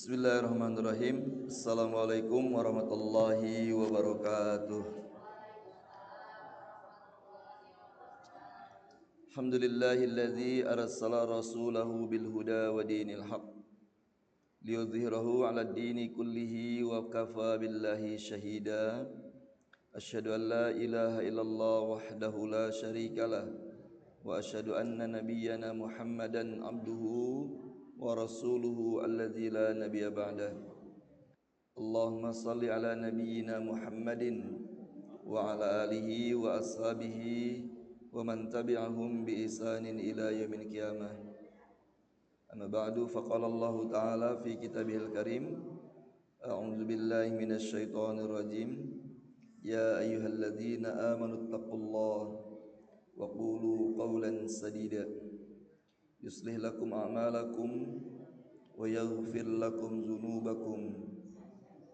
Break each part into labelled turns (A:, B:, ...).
A: Bismillahirrahmanirrahim. Assalamualaikum warahmatullahi wabarakatuh. Alhamdulillahilladzi arsala rasulahu bil huda wa dinil haq liyudhhirahu 'alad dini kullihi wa kafa billahi syahida. Asyhadu an la ilaha illallah wahdahu la syarikalah wa asyhadu anna nabiyyana Muhammadan abduhu wa rasuluhu alladzi la nabiyya ba'dah. Allahumma salli ala nabiyyina Muhammadin wa ala alihi wa ashabihi wa man tabi'ahum bi ihsanin ila yaumil qiyamah. Amma ba'du, faqala Allah ta'ala fi kitabihil karim, a'udzu billahi minasy syaithanir rajim. Ya ayyuhalladzina amanu taqullaha wa qulu qawlan sadida yuslih lakum a'malakum wa yaghfir lakum dzunubakum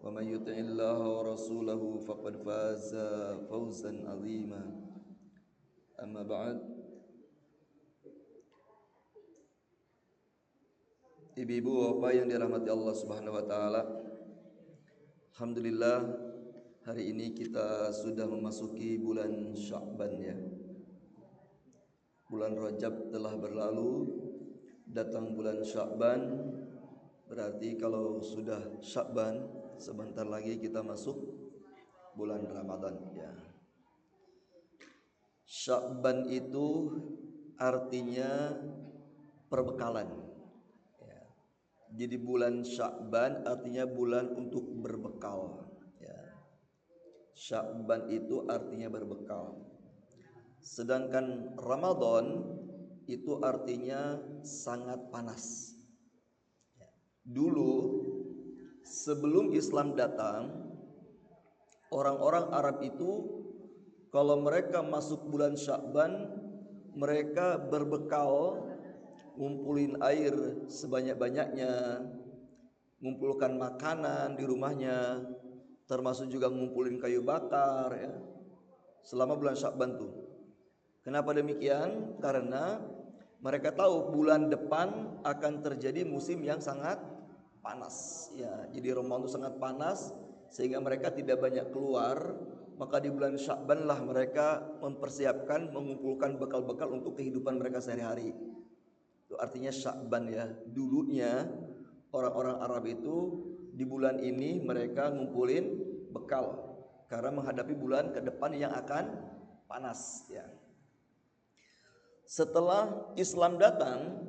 A: wa may yuti'illaha wa rasulahu faqad faza fawzan 'azima. Amma ba'd. Ibu-ibu bapak yang dirahmati Allah Subhanahu wa taala, alhamdulillah hari ini kita sudah memasuki bulan Sya'ban ya. Bulan Rajab telah berlalu, datang bulan Sya'ban. Berarti kalau sudah Sya'ban, sebentar lagi kita masuk bulan Ramadan ya. Sya'ban itu artinya perbekalan ya. Jadi bulan Sya'ban artinya bulan untuk berbekal ya. Sya'ban itu artinya berbekal. Sedangkan Ramadan itu artinya sangat panas. Dulu sebelum Islam datang, orang-orang Arab itu kalau mereka masuk bulan Sya'ban, mereka berbekal ngumpulin air sebanyak-banyaknya, ngumpulkan makanan di rumahnya, termasuk juga ngumpulin kayu bakar ya, selama bulan Sya'ban tuh. Kenapa demikian? Karena mereka tahu bulan depan akan terjadi musim yang sangat panas ya. Jadi Ramadan itu sangat panas sehingga mereka tidak banyak keluar. Maka di bulan Sya'ban lah mereka mempersiapkan, mengumpulkan bekal-bekal untuk kehidupan mereka sehari-hari. Itu artinya Sya'ban ya. Dulunya orang-orang Arab itu di bulan ini mereka ngumpulin bekal karena menghadapi bulan ke depan yang akan panas ya. Setelah Islam datang,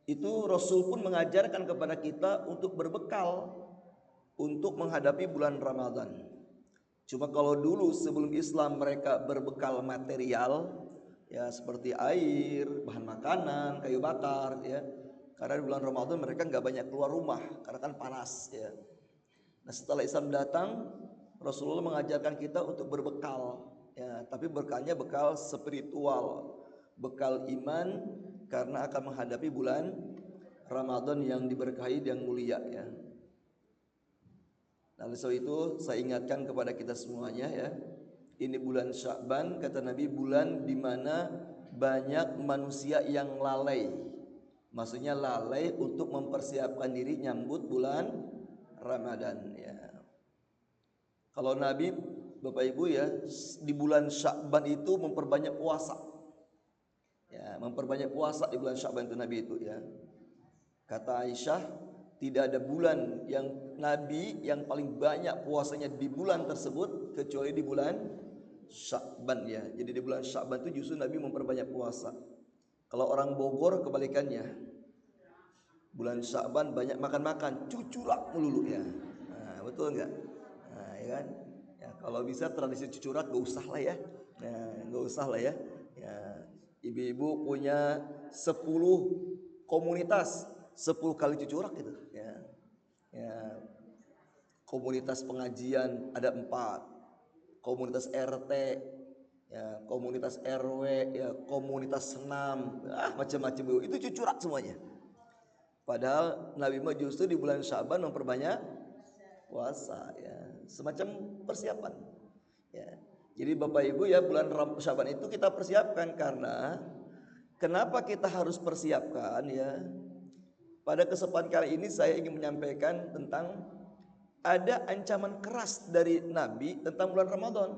A: itu Rasul pun mengajarkan kepada kita untuk berbekal untuk menghadapi bulan Ramadan. Cuma kalau dulu sebelum Islam mereka berbekal material ya, seperti air, bahan makanan, kayu bakar ya. Karena di bulan Ramadan mereka nggak banyak keluar rumah karena kan panas ya. Nah, setelah Islam datang, Rasulullah mengajarkan kita untuk berbekal ya, tapi bekalnya bekal spiritual, bekal iman, karena akan menghadapi bulan Ramadan yang diberkahi, yang mulia ya. Nah, oleh sebab itu saya ingatkan kepada kita semuanya ya. Ini bulan Sya'ban, kata Nabi, bulan di mana banyak manusia yang lalai. Maksudnya lalai untuk mempersiapkan diri nyambut bulan Ramadan ya. Kalau Nabi, Bapak Ibu ya, di bulan Sya'ban itu memperbanyak puasa. Ya, memperbanyak puasa di bulan Sya'ban itu Nabi itu ya. Kata Aisyah, tidak ada bulan yang Nabi yang paling banyak puasanya di bulan tersebut kecuali di bulan Sya'ban ya. Jadi di bulan Sya'ban itu justru Nabi memperbanyak puasa. Kalau orang Bogor kebalikannya. Bulan Sya'ban banyak makan-makan, cucurak melulu ya. Nah, betul enggak? Nah, ya kan? Ya, kalau bisa tradisi cucurak gak usah lah ya. Nah, gak usah lah ya. Ya, ibu-ibu punya 10 komunitas, 10 kali cucurak gitu ya. Ya, komunitas pengajian ada 4, komunitas RT ya, komunitas RW ya, komunitas senam, macam-macam itu cucurak semuanya. Padahal Nabi Muhammad justru di bulan Sya'ban memperbanyak puasa ya, semacam persiapan ya. Jadi Bapak Ibu ya, bulan Sya'ban itu kita persiapkan karena kenapa kita harus persiapkan ya? Pada kesempatan kali ini saya ingin menyampaikan tentang ada ancaman keras dari Nabi tentang bulan Ramadan.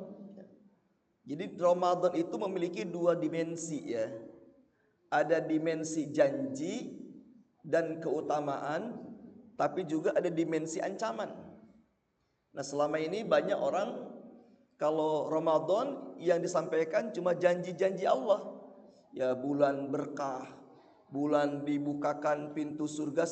A: Jadi Ramadan itu memiliki dua dimensi ya. Ada dimensi janji dan keutamaan, tapi juga ada dimensi ancaman. Nah, selama ini banyak orang kalau Ramadan yang disampaikan cuma janji-janji Allah. Ya, bulan berkah, bulan dibukakan pintu surga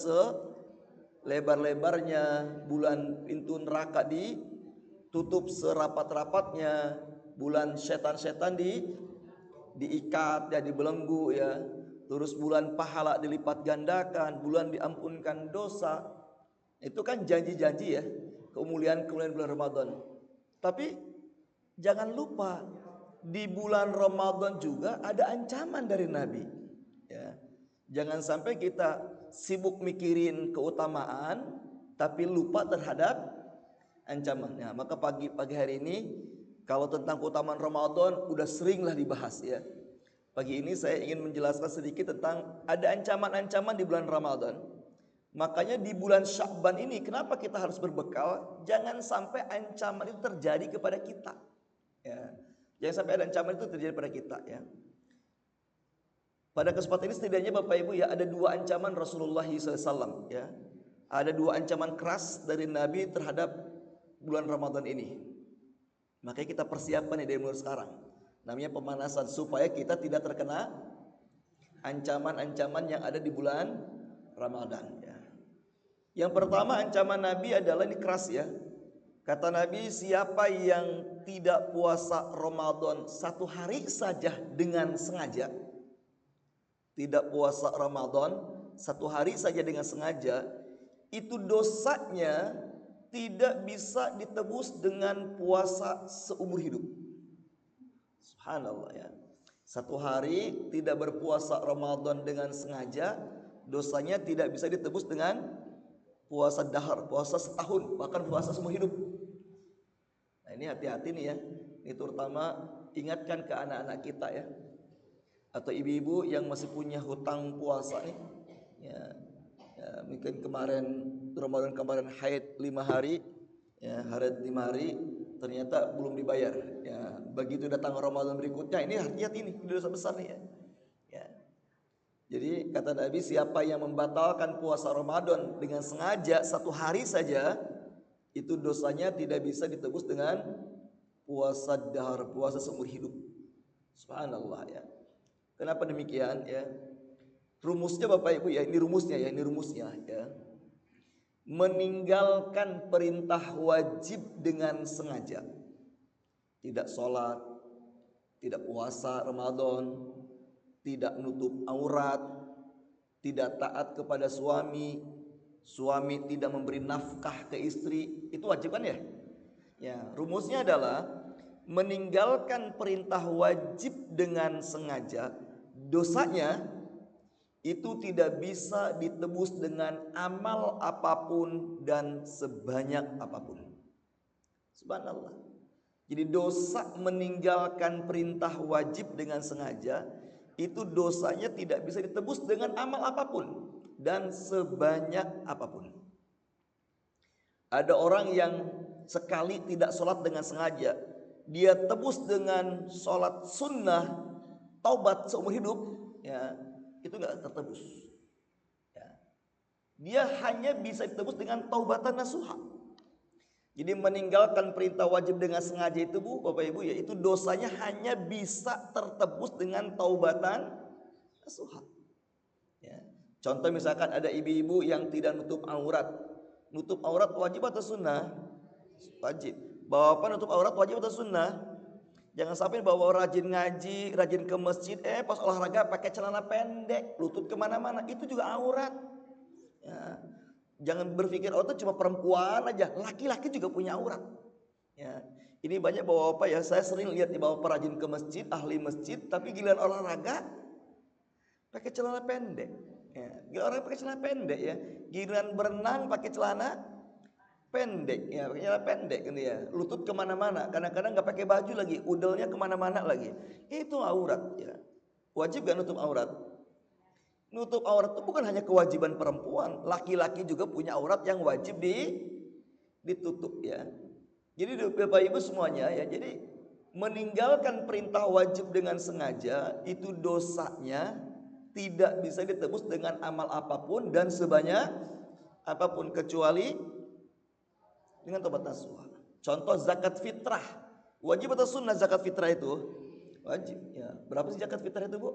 A: selebar-lebarnya, bulan pintu neraka ditutup serapat-rapatnya, bulan setan-setan diikat ya, dibelenggu ya. Terus bulan pahala dilipat gandakan, bulan diampunkan dosa. Itu kan janji-janji ya, kemuliaan-kemuliaan bulan Ramadan. Tapi jangan lupa di bulan Ramadan juga ada ancaman dari Nabi. Ya. Jangan sampai kita sibuk mikirin keutamaan tapi lupa terhadap ancamannya. Maka pagi hari ini kalau tentang keutamaan Ramadan udah seringlah dibahas ya. Pagi ini saya ingin menjelaskan sedikit tentang ada ancaman-ancaman di bulan Ramadan. Makanya di bulan Sya'ban ini kenapa kita harus berbekal? Jangan sampai ancaman itu terjadi kepada kita. Ya. Jangan sampai ada ancaman itu terjadi pada kita ya. Pada kesempatan ini setidaknya Bapak Ibu ya ada dua ancaman Rasulullah SAW ya. Ada dua ancaman keras dari Nabi terhadap bulan Ramadan ini. Makanya kita persiapkan dari mulai sekarang. Namanya pemanasan supaya kita tidak terkena ancaman-ancaman yang ada di bulan Ramadan ya. Yang pertama ancaman Nabi adalah ini keras ya. Kata Nabi, siapa yang tidak puasa Ramadan satu hari saja dengan sengaja, tidak puasa Ramadan satu hari saja dengan sengaja, itu dosanya tidak bisa ditebus dengan puasa seumur hidup. Subhanallah ya. Satu hari tidak berpuasa Ramadan dengan sengaja, dosanya tidak bisa ditebus dengan puasa dahar, puasa setahun, bahkan puasa seumur hidup. Nah, ini hati-hati nih ya. Ini terutama ingatkan ke anak-anak kita ya. Atau ibu-ibu yang masih punya hutang puasa nih. Ya, mungkin kemarin Ramadan kemarin haid 5 hari, ya, haid 5 hari ternyata belum dibayar. Ya, begitu datang Ramadan berikutnya ini hati-hati nih, dosa besar nih ya. Ya. Jadi kata Nabi, siapa yang membatalkan puasa Ramadan dengan sengaja satu hari saja, itu dosanya tidak bisa ditebus dengan puasa dahar, puasa seumur hidup. Subhanallah ya. Kenapa demikian ya? Rumusnya Bapak Ibu ya, ini rumusnya ya. Meninggalkan perintah wajib dengan sengaja. Tidak sholat, tidak puasa Ramadan, tidak nutup aurat, tidak taat kepada suami, suami tidak memberi nafkah ke istri, itu wajib kan ya? Ya, rumusnya adalah meninggalkan perintah wajib dengan sengaja, dosanya itu tidak bisa ditebus dengan amal apapun dan sebanyak apapun. Subhanallah. Jadi dosa meninggalkan perintah wajib dengan sengaja itu dosanya tidak bisa ditebus dengan amal apapun dan sebanyak apapun. Ada orang yang sekali tidak sholat dengan sengaja, dia tebus dengan sholat sunnah, taubat seumur hidup, ya itu nggak tertebus. Ya. Dia hanya bisa ditebus dengan taubatan nasuha. Jadi meninggalkan perintah wajib dengan sengaja itu Bapak Ibu ya, itu dosanya hanya bisa tertebus dengan taubatan nasuha. Ya. Contoh misalkan ada ibu-ibu yang tidak nutup aurat. Nutup aurat wajib atau sunnah? Wajib. Bapak nutup aurat wajib atau sunnah? Jangan sampai bawa rajin ngaji, rajin ke masjid, pas olahraga pakai celana pendek, lutut kemana-mana, itu juga aurat. Ya. Jangan berpikir itu cuma perempuan aja, laki-laki juga punya aurat. Ya. Ini banyak bapak ya, saya sering lihat di bapak rajin ke masjid, ahli masjid, tapi giliran olahraga pakai celana pendek. Ya. Giliran orang pakai celana pendek ya, giliran berenang pakai celana pendek ya, pakai celana pendek gitu ya, lutut kemana-mana, kadang-kadang nggak pakai baju lagi, udelnya kemana-mana lagi, itu aurat ya. Wajib gak nutup aurat? Nutup aurat itu bukan hanya kewajiban perempuan, laki-laki juga punya aurat yang wajib ditutup ya. Jadi Bapak Ibu semuanya ya, jadi meninggalkan perintah wajib dengan sengaja itu dosanya tidak bisa ditebus dengan amal apapun dan sebanyak apapun kecuali dengan tobat nasuha. Contoh zakat fitrah. Wajib atau sunnah zakat fitrah itu? Wajib ya. Berapa sih zakat fitrah itu, Bu?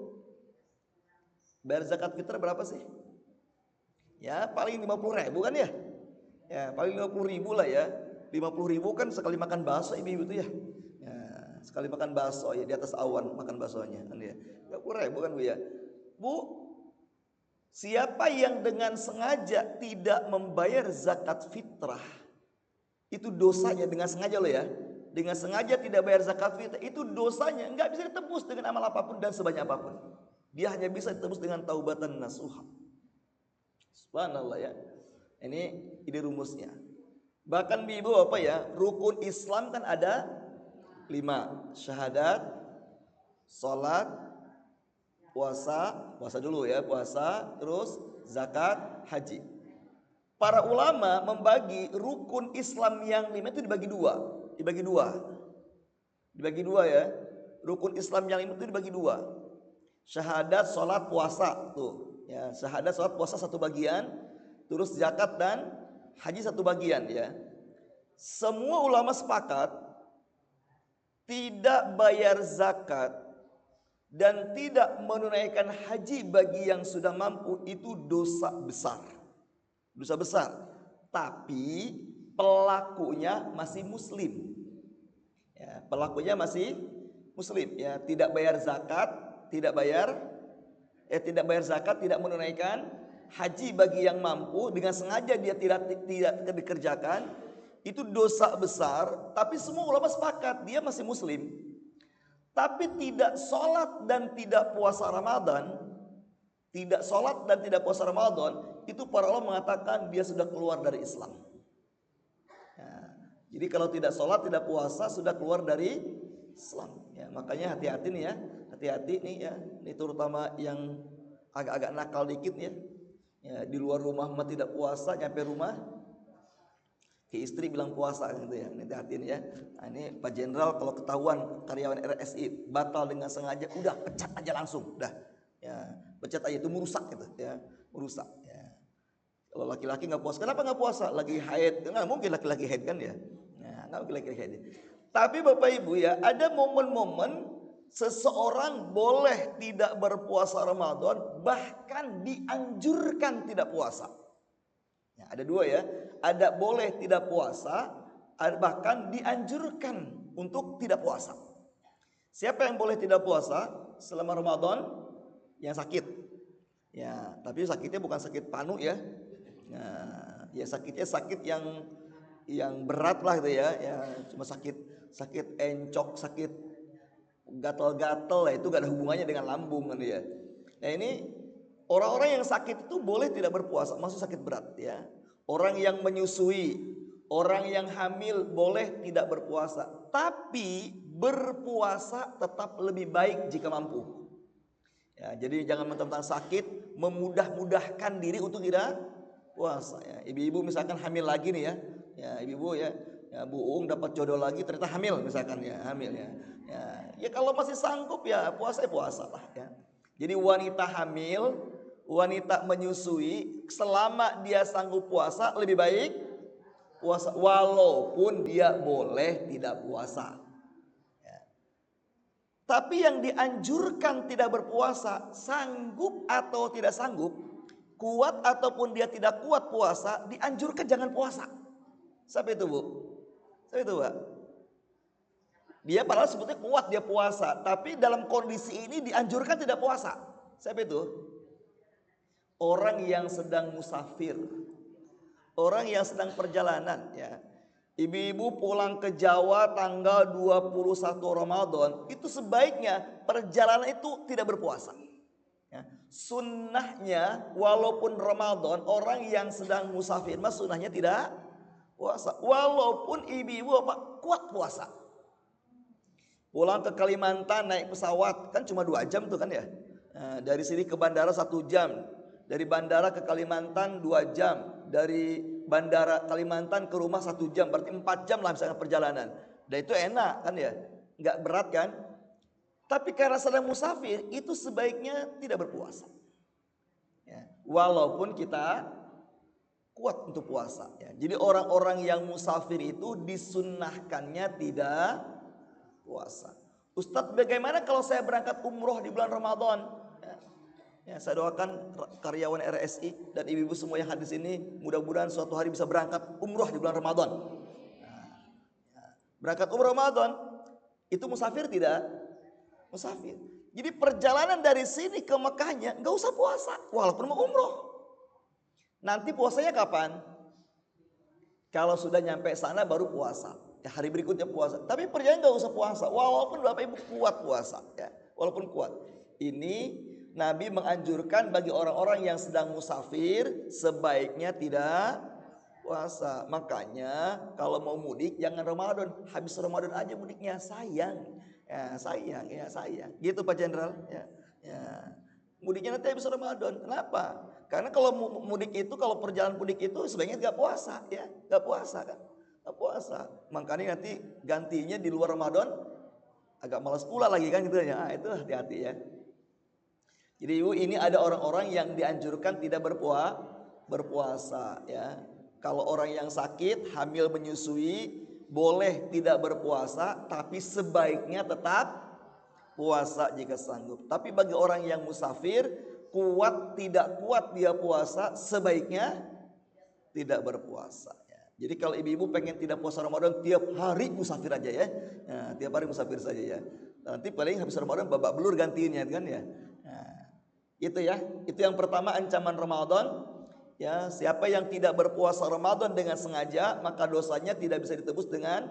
A: Bayar zakat fitrah berapa sih? Ya paling 50.000 kan ya? Ya paling 50.000 lah ya. 50.000 kan sekali makan bakso ibu-ibu itu ya. Ya sekali makan bakso ya, di atas awan makan baksonya kan ya. 50.000 kan Bu ya. Bu, siapa yang dengan sengaja tidak membayar zakat fitrah, itu dosanya dengan sengaja loh ya. Dengan sengaja tidak bayar zakat fitrah, itu dosanya nggak bisa ditebus dengan amal apapun dan sebanyak apapun. Dia hanya bisa ditebus dengan taubatan nasuha. Subhanallah ya. Ini ide rumusnya. Bahkan Ibu apa ya, rukun Islam kan ada 5. Syahadat, salat, puasa dulu ya, puasa, terus zakat, haji. Para ulama membagi rukun Islam yang 5 itu dibagi dua ya. Rukun Islam yang 5 itu dibagi 2. Syahadat, salat, puasa tuh ya. Syahadat, salat, puasa satu bagian, terus zakat dan haji satu bagian ya. Semua ulama sepakat tidak bayar zakat dan tidak menunaikan haji bagi yang sudah mampu itu dosa besar. Dosa besar. Tapi pelakunya masih muslim. Ya, pelakunya masih muslim ya, tidak bayar zakat, tidak bayar zakat, tidak menunaikan haji bagi yang mampu, dengan sengaja dia tidak dikerjakan, itu dosa besar. Tapi semua ulama sepakat dia masih muslim. Tapi tidak sholat dan tidak puasa Ramadan, itu para ulama mengatakan dia sudah keluar dari Islam. Ya, jadi kalau tidak sholat, tidak puasa, sudah keluar dari Islam. Ya, makanya hati-hati nih ya. Hati-hati nih ya, ini terutama yang agak-agak nakal dikit ya. Ya, di luar rumah mah tidak puasa, nyampe rumah ke istri bilang puasa gitu ya. Ini hati-hati nih ya. Nah, ini Pak Jenderal kalau ketahuan karyawan RSI batal dengan sengaja, udah pecat aja langsung, udah. Ya, pecat aja, itu merusak gitu ya, merusak ya. Kalau laki-laki nggak puasa, kenapa nggak puasa? Lagi haid, nggak mungkin laki-laki haid kan ya. Nah, nggak mungkin laki-laki haid. Tapi Bapak Ibu ya, ada momen-momen seseorang boleh tidak berpuasa Ramadan, bahkan dianjurkan tidak puasa. Ya, ada 2 ya, ada boleh tidak puasa, bahkan dianjurkan untuk tidak puasa. Siapa yang boleh tidak puasa selama Ramadan? Yang sakit. Ya, tapi sakitnya bukan sakit panu ya. Nah, ya sakitnya sakit yang berat lah gitu ya. Ya, cuma sakit encok, sakit gatal-gatal lah, itu gak ada hubungannya dengan lambung kan ya. Nah ini orang-orang yang sakit itu boleh tidak berpuasa, maksud sakit berat ya. Orang yang menyusui, orang yang hamil boleh tidak berpuasa, tapi berpuasa tetap lebih baik jika mampu. Ya, jadi jangan mentang-mentang sakit memudah-mudahkan diri untuk tidak puasa ya. Ibu-ibu misalkan hamil lagi nih ya. Ya ibu-ibu ya, Bu Ung dapat jodoh lagi ternyata hamil misalkan ya, hamil ya. Ya kalau masih sanggup ya puasa lah ya. Jadi wanita hamil, wanita menyusui, selama dia sanggup puasa lebih baik puasa, walaupun dia boleh tidak puasa. Ya. Tapi yang dianjurkan tidak berpuasa, sanggup atau tidak sanggup, kuat ataupun dia tidak kuat puasa, dianjurkan jangan puasa. Siapa itu Bu? Siapa itu Pak? Dia padahal sebetulnya kuat dia puasa, tapi dalam kondisi ini dianjurkan tidak puasa. Siapa itu? Orang yang sedang musafir, orang yang sedang perjalanan ya. Ibu-ibu pulang ke Jawa tanggal 21 Ramadan, itu sebaiknya perjalanan itu tidak berpuasa. Ya. Sunnahnya walaupun Ramadan, orang yang sedang musafir mas sunnahnya tidak puasa, walaupun ibu-ibu kuat puasa. Pulang ke Kalimantan naik pesawat kan cuma 2 jam tuh kan ya. Nah, dari sini ke bandara 1 jam, dari bandara ke Kalimantan 2 jam, dari bandara Kalimantan ke rumah 1 jam, berarti 4 jam lah misalnya perjalanan. Dan itu enak kan ya, nggak berat kan? Tapi karena sedang musafir itu sebaiknya tidak berpuasa. Ya, walaupun kita kuat untuk puasa. Ya. Jadi orang-orang yang musafir itu disunnahkannya tidak puasa. Ustadz, bagaimana kalau saya berangkat umroh di bulan Ramadan? Ya, saya doakan karyawan RSI dan ibu-ibu semua yang hadir sini, mudah-mudahan suatu hari bisa berangkat umroh di bulan Ramadan. Berangkat umroh Ramadan, itu musafir tidak? Musafir. Jadi perjalanan dari sini ke Mekahnya nggak usah puasa, walaupun mau umroh. Nanti puasanya kapan? Kalau sudah nyampe sana baru puasa. Ya, hari berikutnya puasa. Tapi perjalanan nggak usah puasa, walaupun Bapak Ibu kuat puasa. Ya, walaupun kuat. Ini Nabi menganjurkan bagi orang-orang yang sedang musafir sebaiknya tidak puasa. Makanya kalau mau mudik jangan Ramadan, habis Ramadan aja mudiknya, sayang. Ya, sayang. Gitu Pak Jenderal. Ya. Mudiknya nanti habis Ramadan. Kenapa? Karena kalau mudik itu, kalau perjalanan mudik itu sebaiknya nggak puasa, ya, nggak puasa kan, nggak puasa. Makanya nanti gantinya di luar Ramadan agak malas pula lagi kan gitu ya. Itu hati-hati ya. Jadi Ibu, ini ada orang-orang yang dianjurkan tidak berpuasa ya. Kalau orang yang sakit, hamil, menyusui, boleh tidak berpuasa, tapi sebaiknya tetap puasa jika sanggup. Tapi bagi orang yang musafir, kuat tidak kuat dia puasa, sebaiknya tidak berpuasa ya. Jadi kalau ibu-ibu pengen tidak puasa Ramadan, tiap hari musafir aja ya. Nah, tiap hari musafir saja ya. Nanti paling habis Ramadan babak belur gantinya kan ya. Itu ya, itu yang pertama ancaman Ramadan. Ya, siapa yang tidak berpuasa Ramadan dengan sengaja, maka dosanya tidak bisa ditebus dengan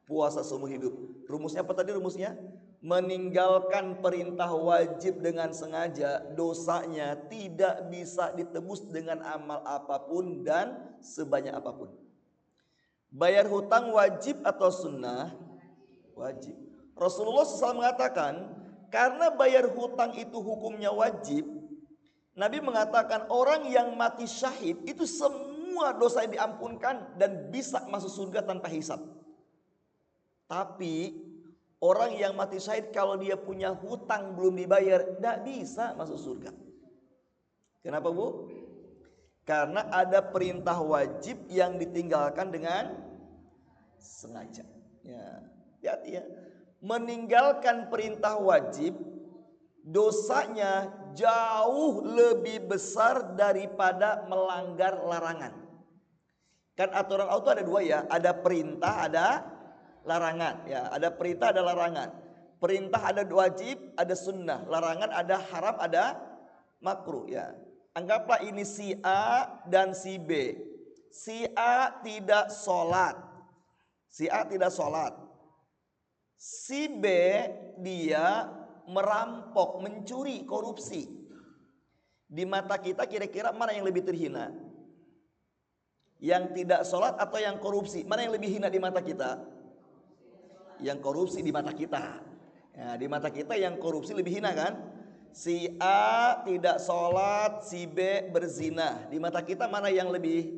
A: puasa seumur hidup. Rumusnya apa tadi rumusnya? Meninggalkan perintah wajib dengan sengaja, dosanya tidak bisa ditebus dengan amal apapun dan sebanyak apapun. Bayar hutang wajib atau sunnah? Wajib. Rasulullah SAW mengatakan, karena bayar hutang itu hukumnya wajib, Nabi mengatakan orang yang mati syahid itu semua dosa diampunkan dan bisa masuk surga tanpa hisab. Tapi orang yang mati syahid kalau dia punya hutang belum dibayar, tidak bisa masuk surga. Kenapa Bu? Karena ada perintah wajib yang ditinggalkan dengan sengaja. Ya, hati-hati ya. Meninggalkan perintah wajib, dosanya jauh lebih besar daripada melanggar larangan. Kan aturan auto ada dua ya, ada perintah, ada larangan. Ya, ada perintah, ada larangan. Perintah ada wajib, ada sunnah. Larangan ada haram, ada makruh. Ya, anggaplah ini si A dan si B. Si A tidak sholat. Si A tidak sholat. Si B dia merampok, mencuri, korupsi. Di mata kita kira-kira mana yang lebih terhina? Yang tidak sholat atau yang korupsi? Mana yang lebih hina di mata kita? Yang korupsi di mata kita. Ya, di mata kita yang korupsi lebih hina kan? Si A tidak sholat, si B berzina. Di mata kita mana yang lebih?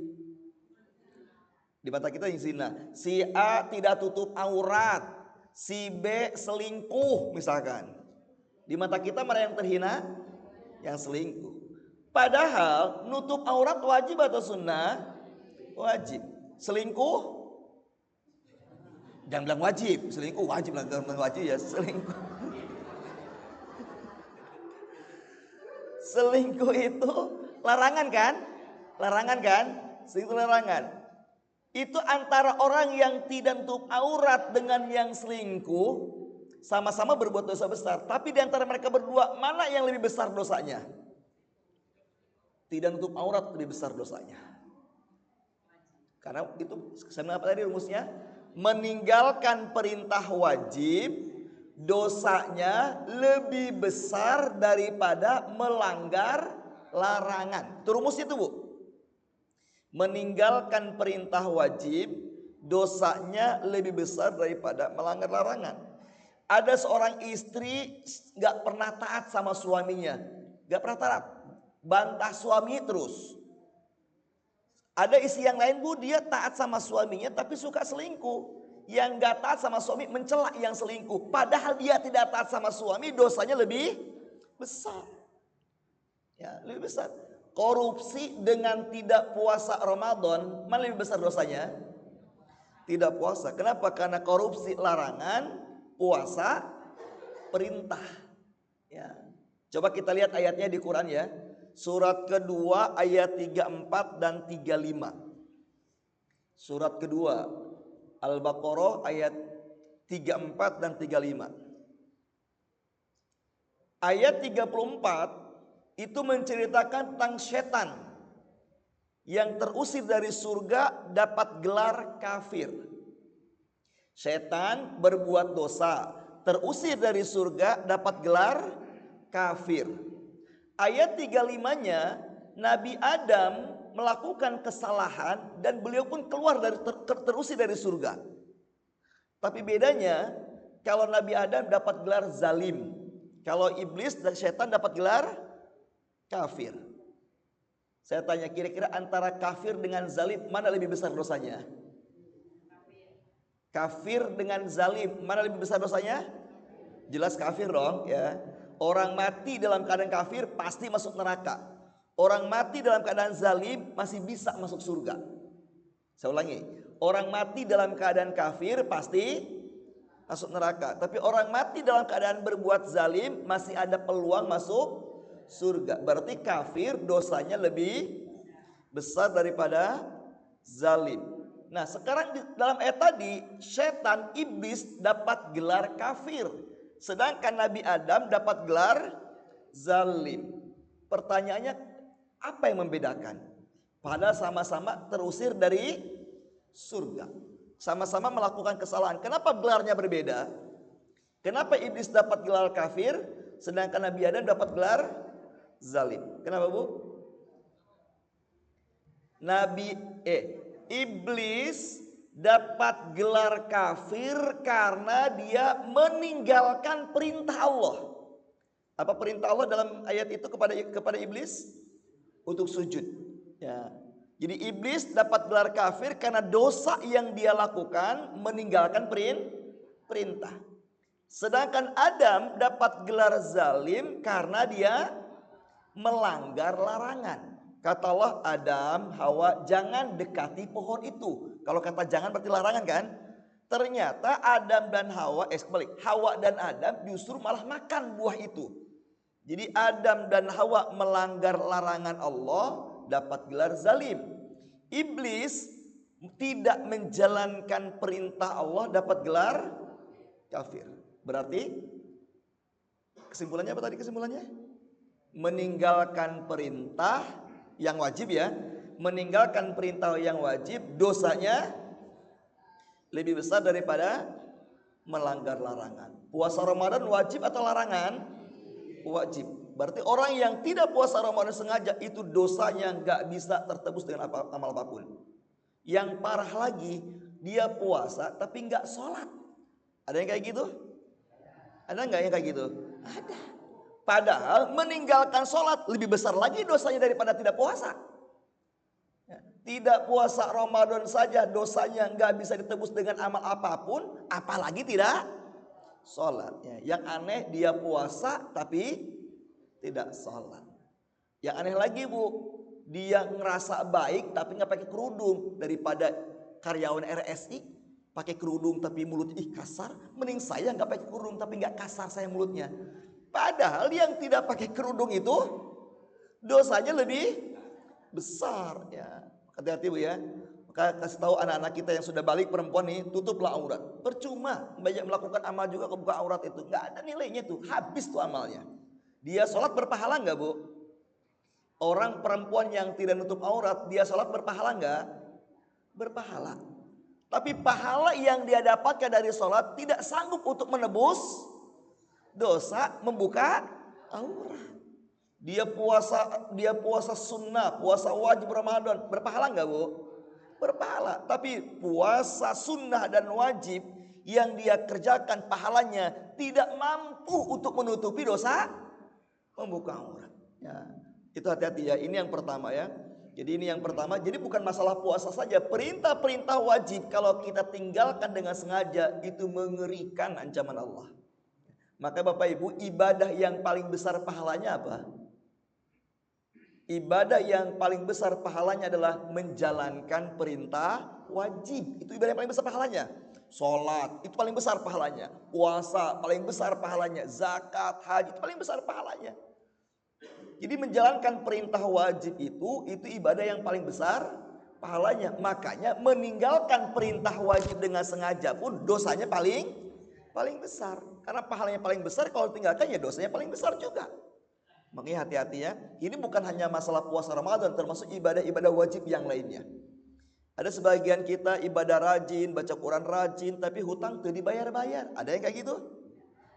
A: Di mata kita yang zina. Si A tidak tutup aurat, si B selingkuh misalkan. Di mata kita mana yang terhina? Yang selingkuh. Padahal nutup aurat wajib atau sunnah? Wajib. Selingkuh? Jangan bilang wajib. Selingkuh wajib lah, jangan bilang wajib ya. Selingkuh. Selingkuh itu larangan kan? Larangan kan? Selingkuh larangan. Itu antara orang yang tidak nutup aurat dengan yang selingkuh sama-sama berbuat dosa besar. Tapi di antara mereka berdua mana yang lebih besar dosanya? Tidak nutup aurat lebih besar dosanya. Karena itu saya apa tadi rumusnya? Meninggalkan perintah wajib dosanya lebih besar daripada melanggar larangan. Itu rumusnya itu Bu. Meninggalkan perintah wajib dosanya lebih besar daripada melanggar larangan. Ada seorang istri nggak pernah taat sama suaminya, nggak pernah taat, bantah suami terus. Ada istri yang lain bu, dia taat sama suaminya tapi suka selingkuh. Yang nggak taat sama suami mencela yang selingkuh, padahal dia tidak taat sama suami, dosanya lebih besar. Ya, lebih besar. Korupsi dengan tidak puasa Ramadan, mana lebih besar dosanya? Tidak puasa. Kenapa? Karena korupsi larangan, puasa perintah. Ya. Coba kita lihat ayatnya di Quran ya. Surat kedua ayat 34 dan 35. Surat kedua Al-Baqarah ayat 34 dan 35. Ayat 34 itu menceritakan tentang setan yang terusir dari surga dapat gelar kafir. Setan berbuat dosa, terusir dari surga dapat gelar kafir. Ayat 35-nya Nabi Adam melakukan kesalahan dan beliau pun keluar dari terusir dari surga. Tapi bedanya kalau Nabi Adam dapat gelar zalim, kalau iblis dan setan dapat gelar kafir. Saya tanya kira-kira antara kafir dengan zalim mana lebih besar dosanya? Kafir dengan zalim mana lebih besar dosanya? Jelas kafir dong ya. Orang mati dalam keadaan kafir pasti masuk neraka. Orang mati dalam keadaan zalim masih bisa masuk surga. Saya ulangi, orang mati dalam keadaan kafir pasti masuk neraka. Tapi orang mati dalam keadaan berbuat zalim masih ada peluang masuk surga. Berarti kafir dosanya lebih besar daripada zalim. Nah sekarang dalam ayat tadi setan iblis dapat gelar kafir, sedangkan Nabi Adam dapat gelar zalim. Pertanyaannya apa yang membedakan? Padahal sama-sama terusir dari surga, sama-sama melakukan kesalahan. Kenapa gelarnya berbeda? Kenapa iblis dapat gelar kafir sedangkan Nabi Adam dapat gelar zalim? Kenapa bu? Iblis dapat gelar kafir karena dia meninggalkan perintah Allah. Apa perintah Allah dalam ayat itu kepada iblis? Untuk sujud. Ya. Jadi iblis dapat gelar kafir karena dosa yang dia lakukan meninggalkan perintah. Sedangkan Adam dapat gelar zalim karena dia melanggar larangan. Kata Allah, Adam, Hawa, jangan dekati pohon itu. Kalau kata jangan berarti larangan kan? Ternyata Adam dan Hawa, Hawa dan Adam justru malah makan buah itu. Jadi Adam dan Hawa melanggar larangan Allah, dapat gelar zalim. Iblis tidak menjalankan perintah Allah, dapat gelar kafir. Berarti kesimpulannya apa tadi kesimpulannya? Meninggalkan perintah yang wajib ya, meninggalkan perintah yang wajib dosanya lebih besar daripada melanggar larangan. Puasa Ramadan wajib atau larangan? Wajib. Berarti orang yang tidak puasa Ramadan sengaja itu dosanya nggak bisa tertebus dengan amal apapun. Yang parah lagi dia puasa tapi nggak sholat. Ada yang kayak gitu? Ada nggak yang kayak gitu? Ada. Padahal meninggalkan sholat lebih besar lagi dosanya daripada tidak puasa. Tidak puasa Ramadan saja dosanya nggak bisa ditebus dengan amal apapun, apalagi tidak sholat. Yang aneh dia puasa tapi tidak sholat. Yang aneh lagi bu, dia ngerasa baik tapi nggak pakai kerudung. Daripada karyawan RSI pakai kerudung tapi mulutnya kasar, mending saya nggak pakai kerudung tapi nggak kasar saya mulutnya. Padahal yang tidak pakai kerudung itu dosanya lebih besar ya. Hati-hati bu ya. Maka kasih tahu anak-anak kita yang sudah balik perempuan nih, tutuplah aurat. Percuma banyak melakukan amal juga kebuka aurat itu, nggak ada nilainya tuh, habis tuh amalnya. Dia sholat berpahala nggak bu? Orang perempuan yang tidak nutup aurat, dia sholat berpahala nggak? Berpahala. Tapi pahala yang dia dapatkan dari sholat tidak sanggup untuk menebus dosa membuka aurat. Dia puasa sunnah, puasa wajib Ramadan, berpahala nggak bu? Berpahala. Tapi puasa sunnah dan wajib yang dia kerjakan pahalanya tidak mampu untuk menutupi dosa membuka aurat. Ya, itu hati-hati ya. Ini yang pertama ya. Jadi ini yang pertama. Jadi bukan masalah puasa saja. Perintah-perintah wajib kalau kita tinggalkan dengan sengaja itu mengerikan ancaman Allah. Maka Bapak Ibu, ibadah yang paling besar pahalanya apa? Ibadah yang paling besar pahalanya adalah menjalankan perintah wajib. Itu ibadah yang paling besar pahalanya. Sholat itu paling besar pahalanya. Puasa paling besar pahalanya. Zakat, haji itu paling besar pahalanya. Jadi menjalankan perintah wajib itu ibadah yang paling besar pahalanya. Makanya meninggalkan perintah wajib dengan sengaja pun dosanya paling besar. Karena pahalanya paling besar, kalau tinggalkan ya dosanya paling besar juga. Makanya hati-hati ya. Ini bukan hanya masalah puasa Ramadan, termasuk ibadah-ibadah wajib yang lainnya. Ada sebagian kita ibadah rajin, baca Quran rajin, tapi hutang tuh dibayar-bayar. Ada yang kayak gitu?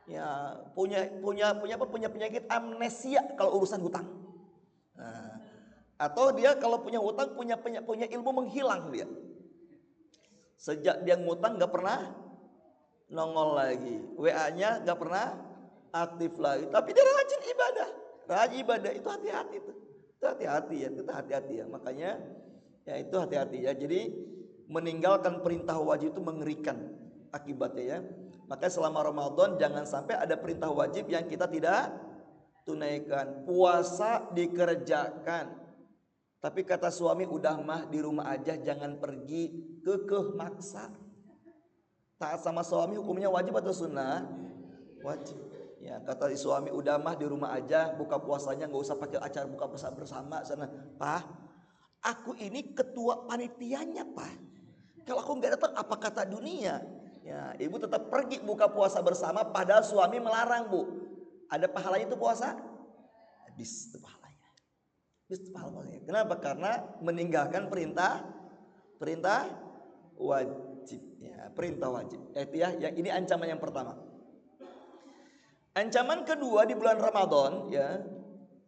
A: Ya, punya penyakit amnesia kalau urusan hutang. Nah, atau dia kalau punya hutang punya ilmu menghilang dia. Sejak dia ngutang nggak pernah nongol lagi, WA-nya nggak pernah aktif lagi. Tapi dia rajin ibadah itu hati-hati tuh. Itu hati-hati ya. Makanya ya itu hati-hati ya. Jadi meninggalkan perintah wajib itu mengerikan akibatnya ya. Maka selama Ramadan jangan sampai ada perintah wajib yang kita tidak tunaikan. Puasa dikerjakan, tapi kata suami udah mah di rumah aja, jangan pergi, kekeh maksa. Taat sama suami hukumnya wajib atau sunnah? Wajib. Ya, kata suami udah mah di rumah aja, buka puasanya nggak usah pakai acara buka puasa bersama sana. Pak, aku ini ketua panitianya, Pak. Kalau aku nggak datang apa kata dunia? Ya, ibu tetap pergi buka puasa bersama padahal suami melarang, Bu. Ada pahalanya itu puasa? Habis itu pahalanya. Kenapa? Karena meninggalkan perintah wajib. Ya, perintah wajib. Itu ya, yang ini ancaman yang pertama. Ancaman kedua di bulan Ramadan, ya.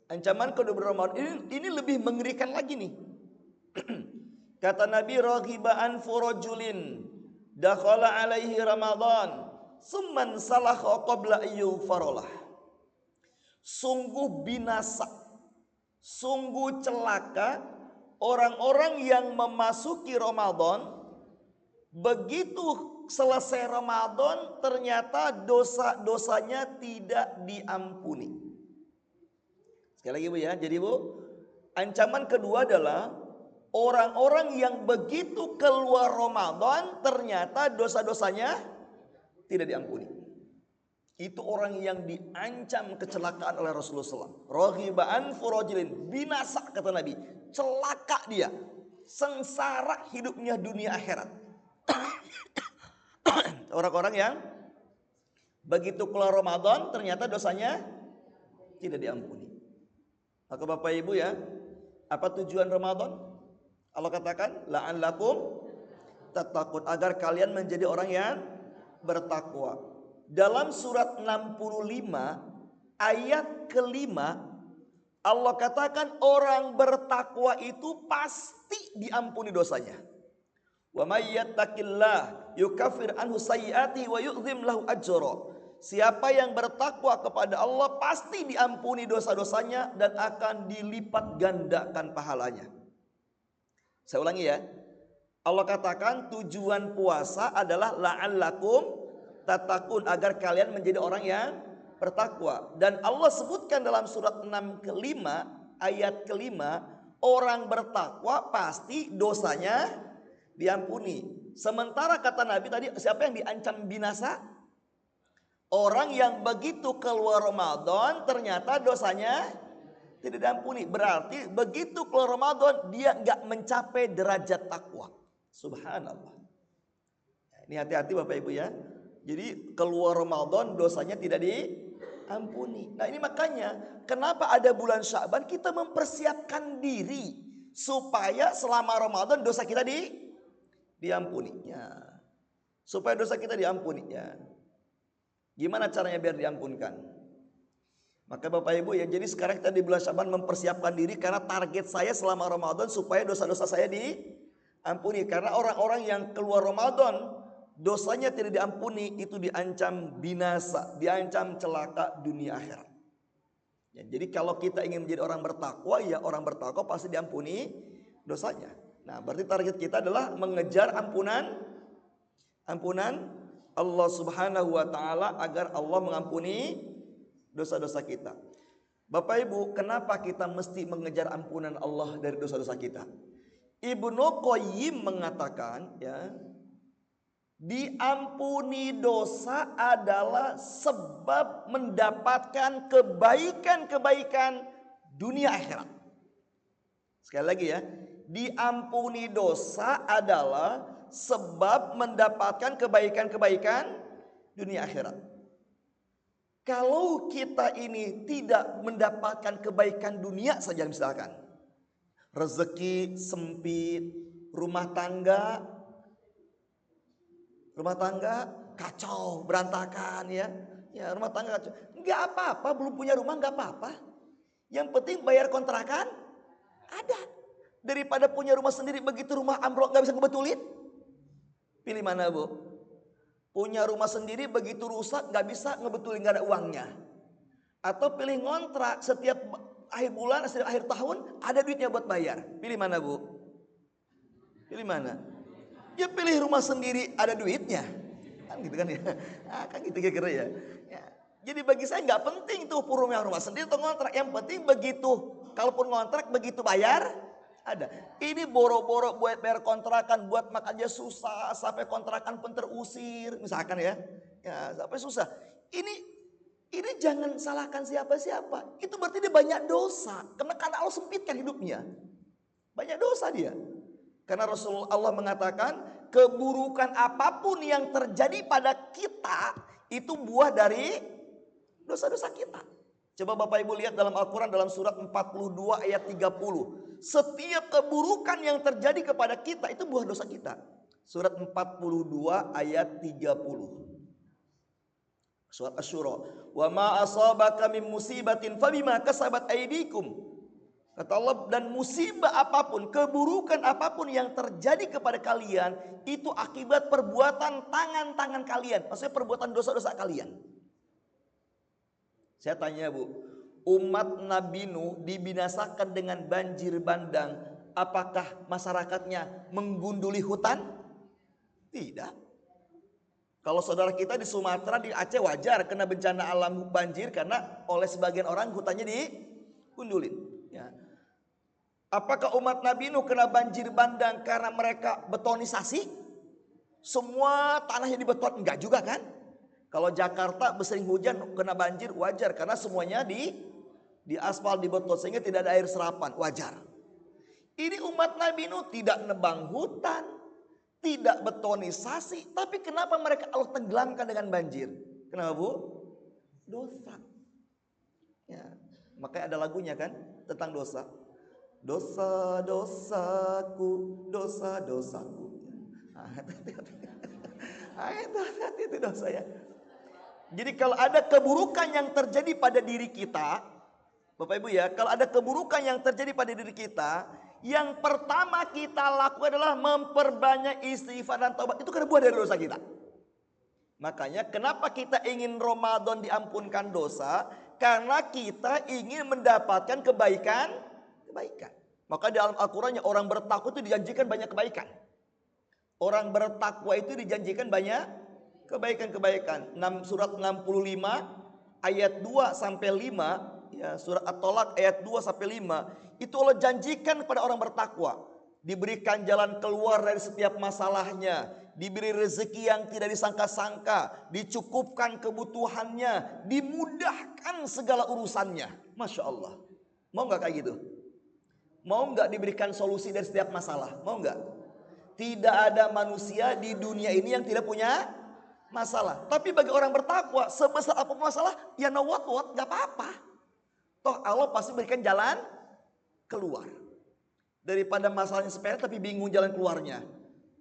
A: Ancaman kedua bulan Ramadan ini lebih mengerikan lagi nih. Kata Nabi, raghibaan furajulin dakhala alaihi Ramadan summan salaha qabla ayyufarolah. Sungguh binasa, sungguh celaka orang-orang yang memasuki Ramadan, begitu selesai Ramadan ternyata dosa-dosanya tidak diampuni. Sekali lagi Bu ya. Jadi Bu, ancaman kedua adalah orang-orang yang begitu keluar Ramadan ternyata dosa-dosanya tidak diampuni. Itu orang yang diancam kecelakaan oleh Rasulullah SAW. Raghibaan furajilin, binasa kata Nabi. Celaka dia, sengsara hidupnya dunia akhirat. Orang-orang yang begitu keluar Ramadan ternyata dosanya tidak diampuni. Maka Bapak Ibu ya, apa tujuan Ramadan? Allah katakan la'allakum tattaqun, agar kalian menjadi orang yang bertakwa. Dalam surat 65 ayat kelima Allah katakan orang bertakwa itu pasti diampuni dosanya. Wa may yattaqillah yukaffir anhu sayyi'ati wa yu'dzim lahu ajra. Siapa yang bertakwa kepada Allah pasti diampuni dosa-dosanya dan akan dilipat gandakan pahalanya. Saya ulangi ya. Allah katakan tujuan puasa adalah la'allakum tattaqun, agar kalian menjadi orang yang bertakwa. Dan Allah sebutkan dalam surat 6 kelima ayat kelima, orang bertakwa pasti dosanya diampuni. Sementara kata Nabi tadi, siapa yang diancam binasa? Orang yang begitu keluar Ramadan ternyata dosanya tidak diampuni. Berarti begitu keluar Ramadan dia nggak mencapai derajat takwa. Subhanallah. Ini hati-hati Bapak Ibu ya. Jadi keluar Ramadan dosanya tidak diampuni. Nah ini makanya kenapa ada bulan Sya'ban kita mempersiapkan diri supaya selama Ramadan dosa kita diampuni. Ya. Supaya dosa kita diampuni. Ya. Gimana caranya biar diampunkan? Maka Bapak Ibu ya, jadi sekarang kita di bulan Sya'ban mempersiapkan diri karena target saya selama Ramadan supaya dosa-dosa saya diampuni. Karena orang-orang yang keluar Ramadan dosanya tidak diampuni, itu diancam binasa, diancam celaka dunia akhirat. Ya, jadi kalau kita ingin menjadi orang bertakwa, ya orang bertakwa pasti diampuni dosanya. Nah, berarti target kita adalah mengejar ampunan Allah Subhanahu wa taala, agar Allah mengampuni dosa-dosa kita. Bapak Ibu, kenapa kita mesti mengejar ampunan Allah dari dosa-dosa kita? Ibnu Qayyim mengatakan, ya, diampuni dosa adalah sebab mendapatkan kebaikan-kebaikan dunia akhirat. Sekali lagi ya, diampuni dosa adalah sebab mendapatkan kebaikan-kebaikan dunia akhirat. Kalau kita ini tidak mendapatkan kebaikan dunia saja, misalkan rezeki sempit, rumah tangga kacau, berantakan, ya rumah tangga kacau, nggak apa-apa, belum punya rumah nggak apa-apa, yang penting bayar kontrakan ada, daripada punya rumah sendiri begitu rumah ambruk nggak bisa ngebetulin. Pilih mana, Bu? Punya rumah sendiri begitu rusak nggak bisa ngebetulin, nggak ada uangnya, atau pilih ngontrak, setiap akhir bulan, setiap akhir tahun ada duitnya buat bayar. Pilih mana, Bu? Pilih mana? Ya pilih rumah sendiri ada duitnya, kan gitu kan ya, kan gitu kira-kira ya. Jadi bagi saya nggak penting tuh punya rumah sendiri atau ngontrak, yang penting begitu, kalaupun ngontrak begitu bayar ada. Ini boro-boro buat bayar kontrakan, buat makan aja susah, sampai kontrakan pun terusir, misalkan ya sampai susah. Ini jangan salahkan siapa-siapa, itu berarti dia banyak dosa, karena Allah sempitkan hidupnya, banyak dosa dia. Karena Rasulullah mengatakan, keburukan apapun yang terjadi pada kita itu buah dari dosa-dosa kita. Coba Bapak Ibu lihat dalam Al-Quran, dalam surat 42 ayat 30. Setiap keburukan yang terjadi kepada kita itu buah dosa kita. Surat 42 ayat 30. Surat Asy-Syura. Wa ma asabaka min musibatin fabima kasabat aydikum. Kata Allah, dan musibah apapun, keburukan apapun yang terjadi kepada kalian, itu akibat perbuatan tangan-tangan kalian. Maksudnya perbuatan dosa-dosa kalian. Saya tanya, Bu, umat Nabi Nuh dibinasakan dengan banjir bandang, apakah masyarakatnya menggunduli hutan? Tidak. Kalau saudara kita di Sumatera, di Aceh wajar kena bencana alam banjir, karena oleh sebagian orang hutannya digundulin. Ya. Apakah umat Nabi Nuh kena banjir bandang karena mereka betonisasi? Semua tanahnya dibeton? Enggak juga kan? Kalau Jakarta sering hujan kena banjir wajar, karena semuanya di aspal, di beton, sehingga tidak ada air serapan, wajar. Ini umat Nabi Nuh tidak nebang hutan, tidak betonisasi, tapi kenapa mereka Allah tenggelamkan dengan banjir? Kenapa, Bu? Dosa. Ya, makanya ada lagunya kan tentang dosa. Dosa-dosaku, dosa-dosaku. Itu dosa ya. Jadi kalau ada keburukan yang terjadi pada diri kita, Bapak Ibu ya, kalau ada keburukan yang terjadi pada diri kita, yang pertama kita lakukan adalah memperbanyak istighfar dan taubat. Itu karena buah dari dosa kita. Makanya kenapa kita ingin Ramadan diampunkan dosa? Karena kita ingin mendapatkan kebaikan. Maka di dalam Al-Quran orang bertakwa itu dijanjikan banyak kebaikan. Orang bertakwa itu dijanjikan banyak kebaikan-kebaikan. Surat 65 ayat 2 sampai 5, ya, surat At-Tolak ayat 2 sampai 5, itu Allah janjikan kepada orang bertakwa, diberikan jalan keluar dari setiap masalahnya, diberi rezeki yang tidak disangka-sangka, dicukupkan kebutuhannya, dimudahkan segala urusannya. Masya Allah. Mau gak kayak gitu? Mau gak diberikan solusi dari setiap masalah? Mau gak? Tidak ada manusia di dunia ini yang tidak punya masalah. Tapi bagi orang bertakwa, sebesar apapun masalah, ya no what, gak apa-apa. Toh Allah pasti berikan jalan keluar. Daripada masalahnya sepele tapi bingung jalan keluarnya.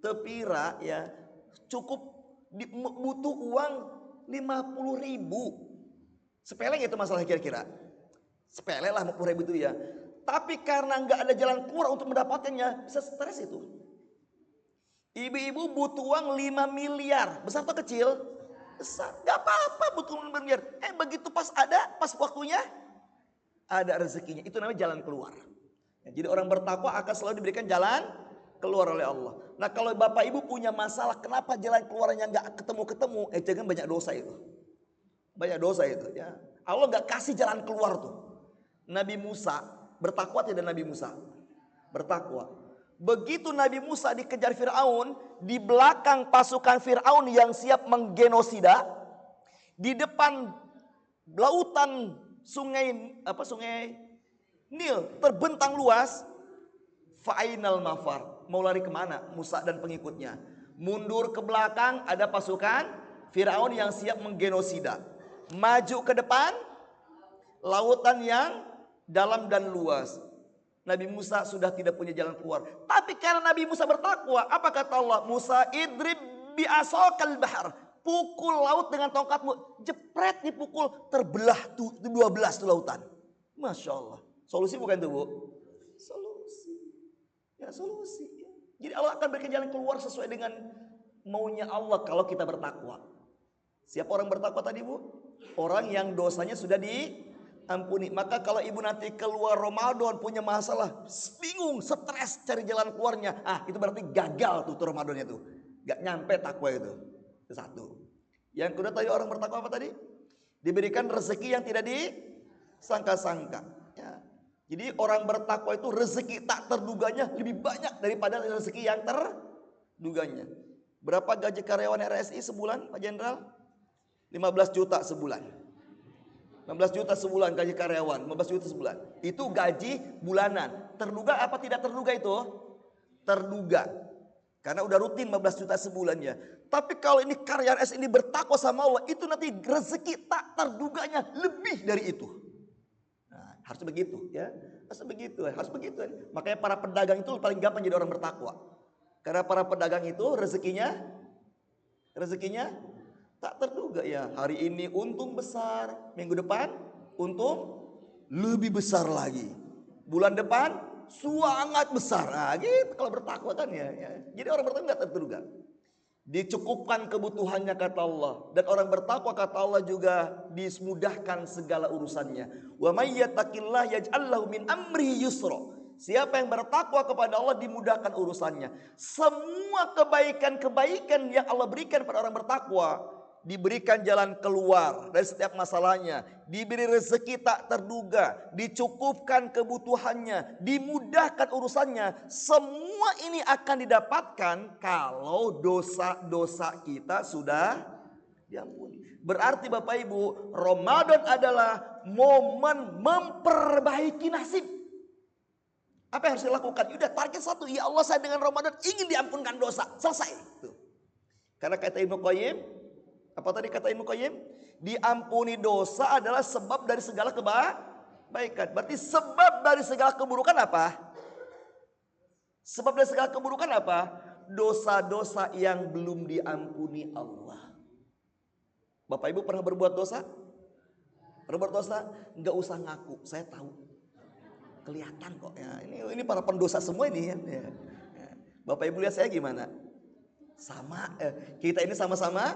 A: Tepira ya, cukup butuh uang 50.000. Sepele gak itu masalah kira-kira? Sepele lah 50.000 itu ya. Tapi karena nggak ada jalan keluar untuk mendapatkannya, bisa stres itu. Ibu-ibu butuh uang 5 miliar. Besar atau kecil? Besar. Gak apa-apa butuh 5 miliar. Begitu pas waktunya, ada rezekinya. Itu namanya jalan keluar. Jadi orang bertakwa akan selalu diberikan jalan keluar oleh Allah. Nah kalau bapak ibu punya masalah, kenapa jalan keluarnya gak ketemu-ketemu? Jangan banyak dosa itu. Banyak dosa itu. Ya. Allah gak kasih jalan keluar tuh. Nabi Musa, bertakwa tidak Nabi Musa? Bertakwa. Begitu Nabi Musa dikejar Fir'aun, di belakang pasukan Fir'aun yang siap menggenosida, di depan lautan sungai Nil terbentang luas, fa'inal mafar, mau lari kemana Musa dan pengikutnya? Mundur ke belakang, ada pasukan Fir'aun yang siap menggenosida. Maju ke depan, lautan yang dalam dan luas. Nabi Musa sudah tidak punya jalan keluar. Tapi karena Nabi Musa bertakwa, apa kata Allah? Musa idrib bi'asokal bahar. Pukul laut dengan tongkatmu. Jepret dipukul, terbelah 12 tuh lautan. Masya Allah. Solusi bukan itu, Bu? Solusi. Ya solusi. Jadi Allah akan berikan jalan keluar sesuai dengan maunya Allah kalau kita bertakwa. Siapa orang bertakwa tadi, Bu? Orang yang dosanya sudah diampuni. Maka kalau ibu nanti keluar Ramadan punya masalah, bingung, stres cari jalan keluarnya, itu berarti gagal tuh Ramadannya tuh. Gak nyampe takwa itu. Itu satu. Yang kedua tadi orang bertakwa apa tadi? Diberikan rezeki yang tidak disangka-sangka. Ya. Jadi orang bertakwa itu rezeki tak terduganya lebih banyak daripada rezeki yang terduganya. Berapa gaji karyawan RSI sebulan, Pak Jenderal? 15 juta sebulan. 15 juta sebulan gaji karyawan, 15 juta sebulan. Itu gaji bulanan. Terduga apa tidak terduga itu? Terduga. Karena udah rutin 15 juta sebulannya. Tapi kalau ini karyawan S ini bertakwa sama Allah, itu nanti rezeki tak terduganya lebih dari itu. Nah, harus begitu ya. Harus begitu. Makanya para pedagang itu paling gampang jadi orang bertakwa. Karena para pedagang itu rezekinya tak terduga ya. Hari ini untung besar, minggu depan untung lebih besar lagi. Bulan depan sangat besar. Nah, gitu kalau bertakwa kan ya. Jadi orang bertakwa enggak terduga. Dicukupkan kebutuhannya kata Allah, dan orang bertakwa kata Allah juga dimudahkan segala urusannya. Wa may yattaqillah yaj'al lahu min amri yusra. Siapa yang bertakwa kepada Allah dimudahkan urusannya. Semua kebaikan-kebaikan yang Allah berikan pada orang bertakwa, diberikan jalan keluar dari setiap masalahnya, diberi rezeki tak terduga, dicukupkan kebutuhannya, dimudahkan urusannya. Semua ini akan didapatkan kalau dosa-dosa kita sudah diampuni. Berarti Bapak Ibu, Ramadan adalah momen memperbaiki nasib. Apa yang harus dilakukan? Udah target satu, ya Allah saya dengan Ramadan ingin diampunkan dosa. Selesai. Tuh. Karena kata Ibnu Qayyim, apa tadi kata Ibnu Qayyim? Diampuni dosa adalah sebab dari segala kebaikan. Berarti sebab dari segala keburukan apa? Sebab dari segala keburukan apa? Dosa-dosa yang belum diampuni Allah. Bapak Ibu pernah berbuat dosa? Berbuat dosa? Enggak usah ngaku, saya tahu. Kelihatan kok ya. Ini para pendosa semua ini kan. Ya. Bapak Ibu lihat saya gimana? Sama. Kita ini sama-sama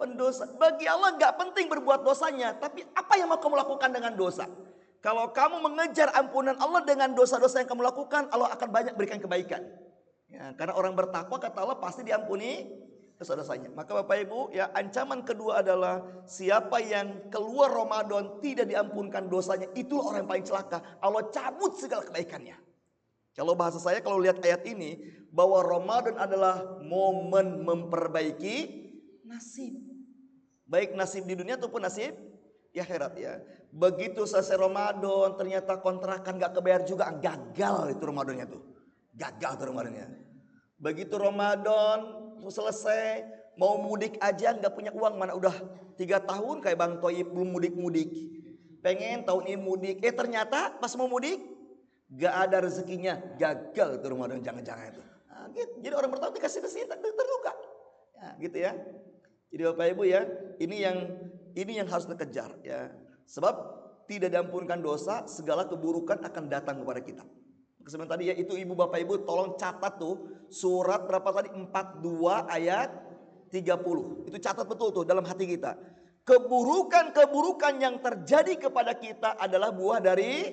A: pendosa. Bagi Allah nggak penting berbuat dosanya, tapi apa yang mau kamu lakukan dengan dosa? Kalau kamu mengejar ampunan Allah dengan dosa-dosa yang kamu lakukan, Allah akan banyak berikan kebaikan. Ya, karena orang bertakwa kata Allah pasti diampuni dosa-dosanya. Maka Bapak Ibu, ya ancaman kedua adalah siapa yang keluar Ramadan tidak diampunkan dosanya, itulah orang yang paling celaka. Allah cabut segala kebaikannya. Kalau bahasa saya kalau lihat ayat ini, bahwa Ramadan adalah momen memperbaiki nasib. Baik nasib di dunia ataupun nasib di akhirat ya. Begitu selesai Ramadan ternyata kontrakan gak kebayar juga, gagal itu Ramadannya tuh. Gagal tuh Ramadannya. Begitu Ramadan selesai mau mudik aja gak punya uang, mana udah 3 tahun kayak Bang Toyib belum mudik-mudik. Pengen tahun ini mudik, ternyata pas mau mudik gak ada rezekinya, gagal tuh Ramadan jangan-jangan itu. Nah, gitu. Jadi orang bertahu dikasih rezeki terluka. Ya, gitu ya. Jadi Bapak Ibu ya, ini yang harus dikejar ya. Sebab tidak diampunkan dosa, segala keburukan akan datang kepada kita. Sebentar tadi ya, itu ibu bapak ibu tolong catat tuh surat berapa tadi, 42 ayat 30. Itu catat betul tuh dalam hati kita. Keburukan-keburukan yang terjadi kepada kita adalah buah dari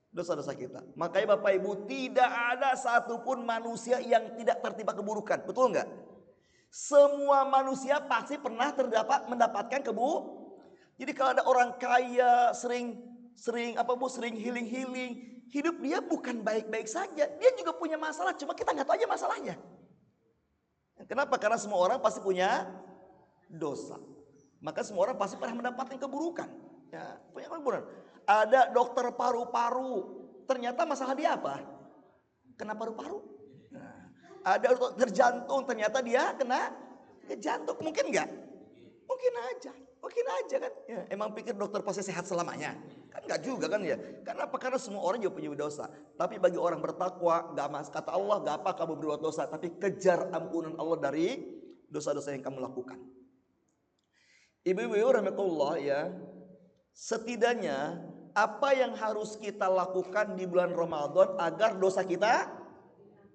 A: dosa-dosa kita. Makanya bapak ibu, tidak ada satupun manusia yang tidak tertimpa keburukan. Betul nggak? Semua manusia pasti pernah mendapatkan Jadi kalau ada orang kaya sering healing, hidup dia bukan baik-baik saja. Dia juga punya masalah, cuma kita nggak tahu aja masalahnya. Kenapa? Karena semua orang pasti punya dosa. Maka semua orang pasti pernah mendapatkan keburukan. Ya, punya keburukan. Ada dokter paru-paru, ternyata masalah dia apa? Kena paru-paru. Nah, ada dokter jantung, ternyata dia kena jantung. Mungkin nggak? Mungkin aja kan. Ya, emang pikir dokter pasti sehat selamanya? Kan nggak juga kan ya. Kenapa? Karena semua orang juga punya dosa. Tapi bagi orang bertakwa, kata Allah, gak apa kamu berbuat dosa, tapi kejar ampunan Allah dari dosa-dosa yang kamu lakukan. Ibu-ibu rahmatullah ya, setidaknya apa yang harus kita lakukan di bulan Ramadan agar dosa kita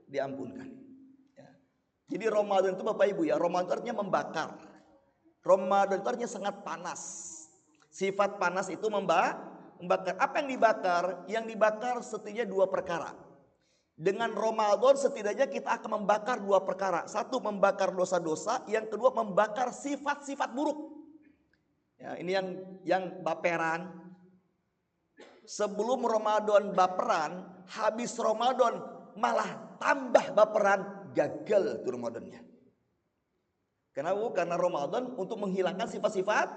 A: diampunkan. Ya. Jadi Ramadan itu bapak ibu ya, Ramadan artinya membakar. Ramadan itu artinya sangat panas. Sifat panas itu membakar. Apa yang dibakar? Yang dibakar setidaknya dua perkara. Dengan Ramadan setidaknya kita akan membakar dua perkara. Satu, membakar dosa-dosa. Yang kedua, membakar sifat-sifat buruk. Ya, ini yang baperan. Sebelum Ramadan baperan, habis Ramadan malah tambah baperan, gagal tuh Ramadannya. Kenapa? Karena Ramadan untuk menghilangkan sifat-sifat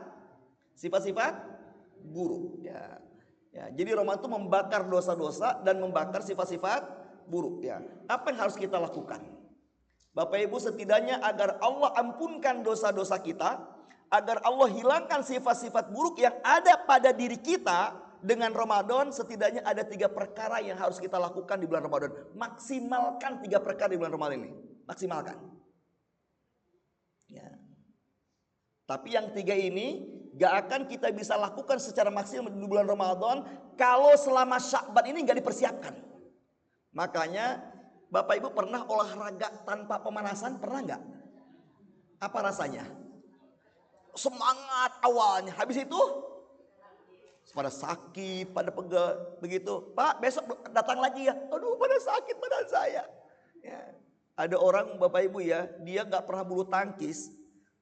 A: buruk. Ya, jadi Ramadan itu membakar dosa-dosa dan membakar sifat-sifat buruk. Ya, apa yang harus kita lakukan? Bapak Ibu, setidaknya agar Allah ampunkan dosa-dosa kita, agar Allah hilangkan sifat-sifat buruk yang ada pada diri kita dengan Ramadan, setidaknya ada 3 perkara yang harus kita lakukan di bulan Ramadan. Maksimalkan 3 perkara di bulan Ramadan ini. Maksimalkan. Ya. Tapi yang 3 ini gak akan kita bisa lakukan secara maksimal di bulan Ramadan kalau selama Sya'ban ini gak dipersiapkan. Makanya Bapak Ibu pernah olahraga tanpa pemanasan? Pernah gak? Apa rasanya? Semangat awalnya, habis itu pada sakit, pada pegel begitu. Pak, besok datang lagi ya. Aduh, pada sakit badan saya. Ya. Ada orang Bapak Ibu ya, dia gak pernah bulu tangkis.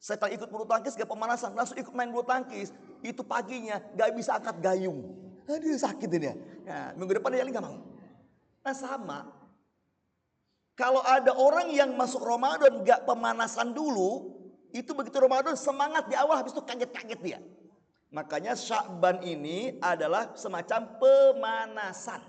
A: Setelah ikut bulu tangkis gak pemanasan, langsung ikut main bulu tangkis. Itu paginya gak bisa angkat gayung. Aduh, sakit ini ya. Nah, minggu depan dia gak mau. Nah, sama. Kalau ada orang yang masuk Ramadan gak pemanasan dulu, itu begitu Ramadan semangat di awal, habis itu kaget-kaget dia. Makanya Sya'ban ini adalah semacam pemanasan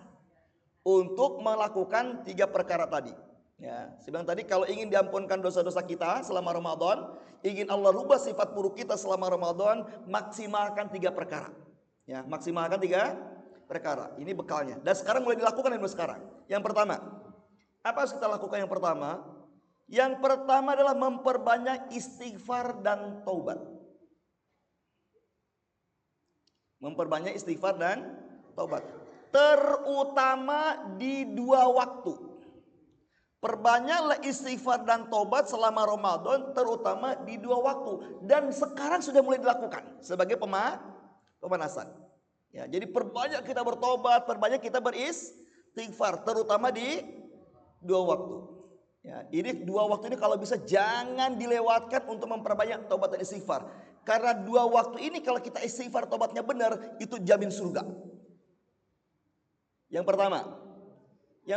A: untuk melakukan 3 perkara tadi. Ya, saya bilang tadi, kalau ingin diampunkan dosa-dosa kita selama Ramadan, ingin Allah rubah sifat buruk kita selama Ramadan, maksimalkan 3 perkara. Ya, maksimalkan 3 perkara. Ini bekalnya. Dan sekarang mulai dilakukan ini sekarang. Yang pertama, apa harus kita lakukan yang pertama? Yang pertama adalah memperbanyak istighfar dan taubat. Memperbanyak istighfar dan taubat. Terutama di 2 waktu. Perbanyaklah istighfar dan taubat selama Ramadan, terutama di 2 waktu. Dan sekarang sudah mulai dilakukan sebagai pemanasan. Ya, jadi perbanyak kita bertobat, perbanyak kita beristighfar, terutama di 2 waktu. Ya, ini 2 waktu ini kalau bisa jangan dilewatkan untuk memperbanyak taubat dan istighfar. Karena 2 waktu ini kalau kita istighfar, taubatnya benar, itu jamin surga. Yang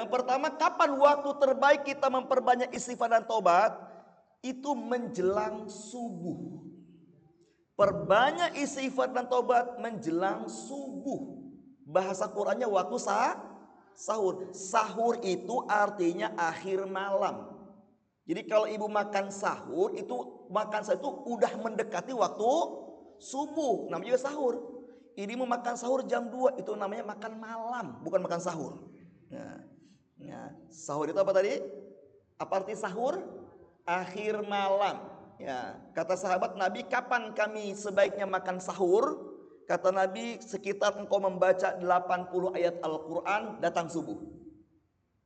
A: pertama, kapan waktu terbaik kita memperbanyak istighfar dan taubat? Itu menjelang subuh. Perbanyak istighfar dan taubat menjelang subuh. Bahasa Qur'annya waktu sahur. Sahur itu artinya akhir malam. Jadi kalau ibu makan sahur itu udah mendekati waktu subuh, namanya juga sahur. Ini mau makan sahur jam 2, itu namanya makan malam, bukan makan sahur. Nah, sahur itu apa tadi? Apa arti sahur? Akhir malam. Ya, kata sahabat Nabi, kapan kami sebaiknya makan sahur? Kata Nabi, sekitar engkau membaca 80 ayat Al-Quran, datang subuh.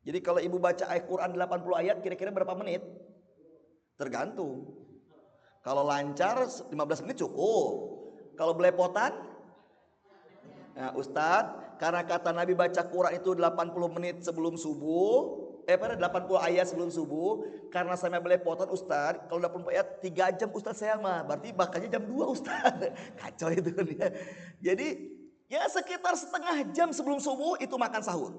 A: Jadi kalau ibu baca Al-Quran 80 ayat kira-kira berapa menit? Tergantung. Kalau lancar 15 menit cukup. Kalau belepotan, nah Ustadz, karena kata Nabi baca Quran itu 80 menit sebelum subuh, pada 80 ayat sebelum subuh, karena saya belepotan Ustadz, kalau 80 ayat 3 jam Ustadz saya mah, berarti bakanya jam 2 Ustadz. Kacau itu dia. Jadi ya sekitar setengah jam sebelum subuh itu makan sahur.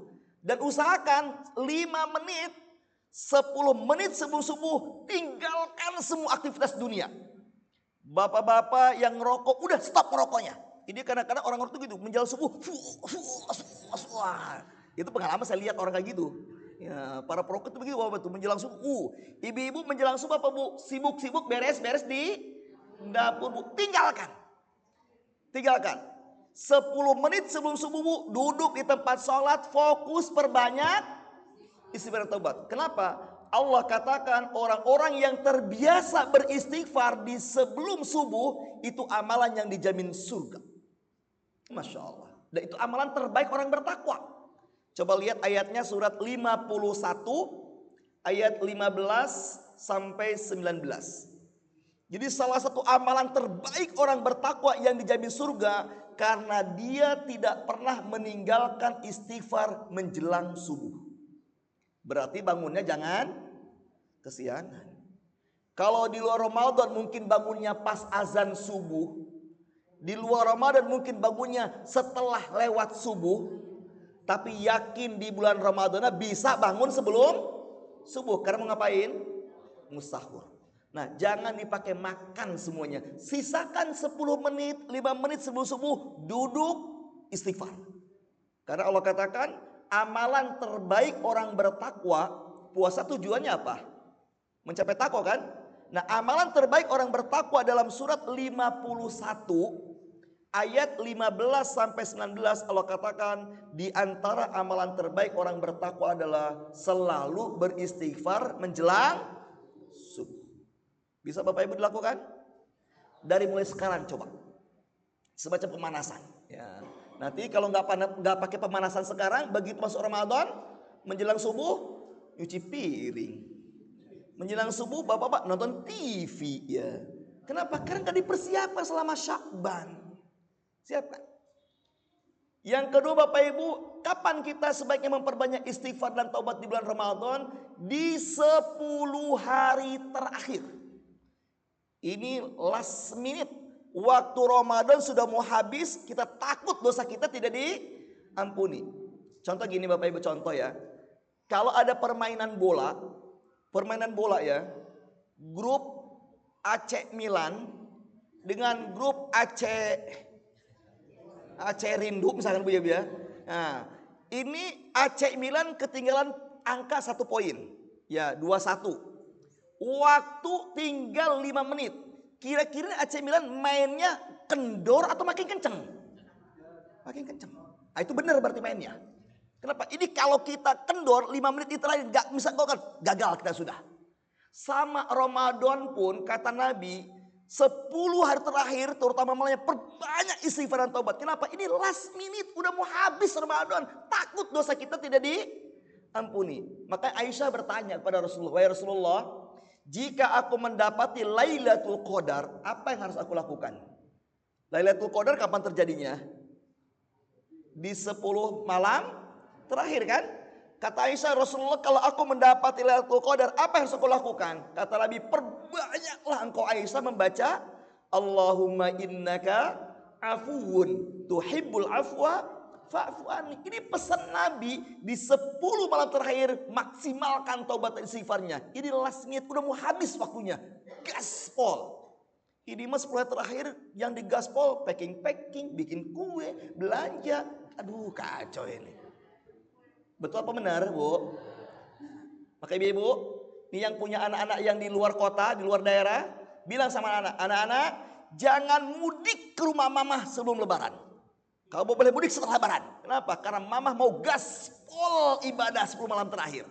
A: Dan usahakan 5 menit, 10 menit sebelum subuh tinggalkan semua aktivitas dunia. Bapak-bapak yang ngerokok udah stop ngerokoknya. Ini kadang-kadang orang itu gitu menjelang subuh, itu pengalaman saya lihat orang kayak gitu. Ya, para perokok itu begitu bapak tuh menjelang subuh. Ibu-ibu menjelang subuh apa bu? Sibuk-sibuk beres-beres di dapur bu. Tinggalkan. 10 menit sebelum subuh bu, duduk di tempat sholat, fokus perbanyak istighfar taubat. Kenapa? Allah katakan orang-orang yang terbiasa beristighfar di sebelum subuh itu amalan yang dijamin surga. Masya Allah. Dan itu amalan terbaik orang bertakwa. Coba lihat ayatnya surat 51 ayat 15 sampai 19. Jadi salah satu amalan terbaik orang bertakwa yang dijamin surga karena dia tidak pernah meninggalkan istighfar menjelang subuh. Berarti bangunnya jangan kesiangan. Kalau di luar Ramadan mungkin bangunnya pas azan subuh. Di luar Ramadan mungkin bangunnya setelah lewat subuh. Tapi yakin di bulan Ramadan bisa bangun sebelum subuh. Karena mau ngapain? Musahur. Nah jangan dipakai makan semuanya. Sisakan 10 menit, 5 menit sebelum subuh duduk istighfar. Karena Allah katakan amalan terbaik orang bertakwa, puasa tujuannya apa? Mencapai takwa kan? Nah amalan terbaik orang bertakwa dalam surat 51 ayat 15 sampai 19 Allah katakan di antara amalan terbaik orang bertakwa adalah selalu beristighfar menjelang subuh. Bisa Bapak Ibu dilakukan? Dari mulai sekarang coba. Semacam pemanasan. Ya. Nanti kalau nggak pakai pemanasan sekarang, begitu masuk Ramadan, menjelang subuh, nyuci piring. Menjelang subuh, bapak-bapak nonton TV ya. Kenapa? Karena nggak dipersiapkan selama Syakban. Siapkan. Yang kedua Bapak Ibu, kapan kita sebaiknya memperbanyak istighfar dan taubat di bulan Ramadan? Di 10 hari terakhir. Ini last minute. Waktu Ramadan sudah mau habis, kita takut dosa kita tidak diampuni. Contoh gini Bapak Ibu, contoh ya. Kalau ada permainan bola ya, grup AC Milan dengan grup AC Rindu misalkan Bu ya. Nah, ini AC Milan ketinggalan angka 1 poin. Ya, 2-1. Waktu tinggal 5 menit. Kira-kira AC Milan mainnya kendor atau makin kenceng? Makin kenceng. Nah, itu benar berarti mainnya. Kenapa? Ini kalau kita kendor 5 menit itu terakhir gak bisa gol kan? Gagal kita sudah. Sama Ramadan pun kata Nabi 10 hari terakhir terutama malahnya perbanyak istighfar dan taubat. Kenapa? Ini last minute udah mau habis Ramadan. Takut dosa kita tidak diampuni. Maka Aisyah bertanya kepada Rasulullah, "Wahai Rasulullah, jika aku mendapati Lailatul Qadar, apa yang harus aku lakukan?" Lailatul Qadar kapan terjadinya? Di 10 malam terakhir kan? Kata Aisyah, Rasulullah, kalau aku mendapati Lailatul Qadar, apa yang harus aku lakukan? Kata Nabi, perbanyaklah engkau Aisyah membaca Allahumma innaka afuwun tuhibbul afwa fa'fu anni. Ini pesan Nabi di 10 malam terakhir, maksimalkan taubat dan istighfarnya. Ini last minute, udah mau habis waktunya. Gaspol. Ini mas 10 hari terakhir yang digaspol, packing, bikin kue, belanja. Aduh kacau ini. Betul apa benar Bu? Maka ibu-ibu, ini yang punya anak-anak yang di luar kota, di luar daerah, bilang sama anak-anak, jangan mudik ke rumah mamah sebelum lebaran. Kau boleh mudik setelah lebaran. Kenapa? Karena mamah mau gaspol ibadah 10 malam terakhir.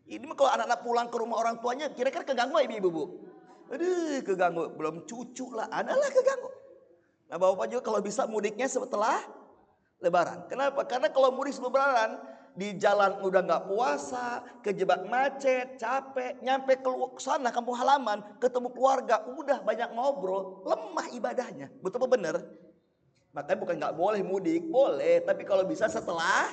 A: Ini mah kalau anak-anak pulang ke rumah orang tuanya, kira-kira keganggu ibu-ibu Bu? Aduh keganggu, belum cucu lah, adalah keganggu. Nah bapak juga kalau bisa mudiknya setelah lebaran. Kenapa? Karena kalau mudik sebelum lebaran, di jalan udah nggak puasa, kejebak macet, capek, nyampe ke sana kampung halaman, ketemu keluarga, udah banyak ngobrol, lemah ibadahnya. Betul apa benar? Makanya bukan nggak boleh mudik, boleh, tapi kalau bisa setelah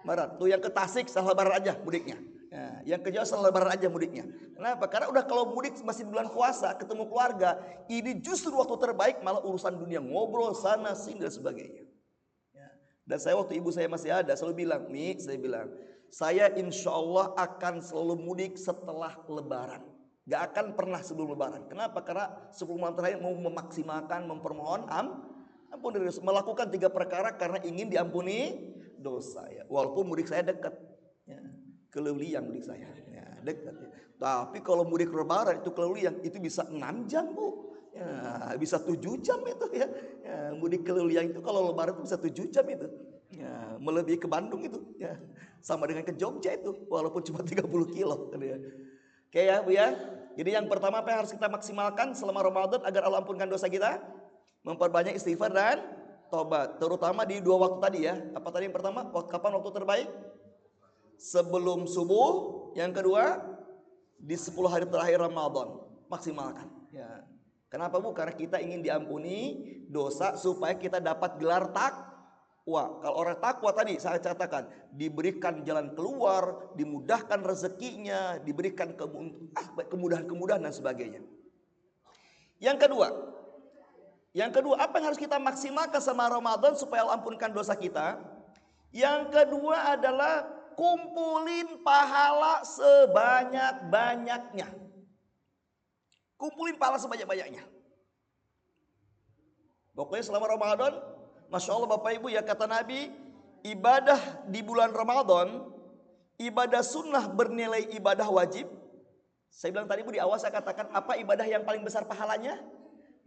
A: Lebaran. Tuh yang ke Tasik setelah Lebaran aja mudiknya. Nah, yang ke Jawa setelah Lebaran aja mudiknya. Kenapa? Karena udah kalau mudik masih bulan puasa, ketemu keluarga, ini justru waktu terbaik, malah urusan dunia ngobrol sana sini dan sebagainya. Dan saya waktu ibu saya masih ada selalu bilang, nih saya bilang, saya insya Allah akan selalu mudik setelah Lebaran. Gak akan pernah sebelum Lebaran. Kenapa? Karena 10 malam terakhir mau memaksimalkan, mempermohon ampun dari dosa. Melakukan 3 perkara karena ingin diampuni dosa. Ya. Walaupun mudik saya dekat, ya. Ke Leuliang mudik saya, ya, dekat. Ya. Tapi kalau mudik Lebaran itu ke Leuliang itu bisa 6 jam bu. Ya, bisa 7 jam itu ya. Mudik ke Leuliang itu kalau Lebaran itu bisa 7 jam itu. Ya, melebihi ke Bandung itu. Ya. Sama dengan ke Jogja itu, walaupun cuma 30 kilo. Ya. Oke ya bu ya. Jadi yang pertama apa yang harus kita maksimalkan selama Ramadan agar Allah ampunkan dosa kita? Memperbanyak istighfar dan tobat. Terutama di 2 waktu tadi ya. Apa tadi yang pertama? Kapan waktu terbaik? Sebelum subuh. Yang kedua di 10 hari terakhir Ramadan. Maksimalkan. Ya. Kenapa bu? Karena kita ingin diampuni dosa supaya kita dapat gelar takwa. Kalau orang takwa tadi saya katakan diberikan jalan keluar, dimudahkan rezekinya, diberikan kemudahan-kemudahan dan sebagainya. Yang kedua apa yang harus kita maksimalkan sama Ramadan supaya Allah ampunkan dosa kita? Yang kedua adalah kumpulin pahala sebanyak-banyaknya. Kumpulin pahala sebanyak-banyaknya. Pokoknya selama Ramadan, Masya Allah Bapak Ibu ya, kata Nabi, ibadah di bulan Ramadan, ibadah sunnah bernilai ibadah wajib. Saya bilang tadi Bu, di awal saya katakan apa ibadah yang paling besar pahalanya?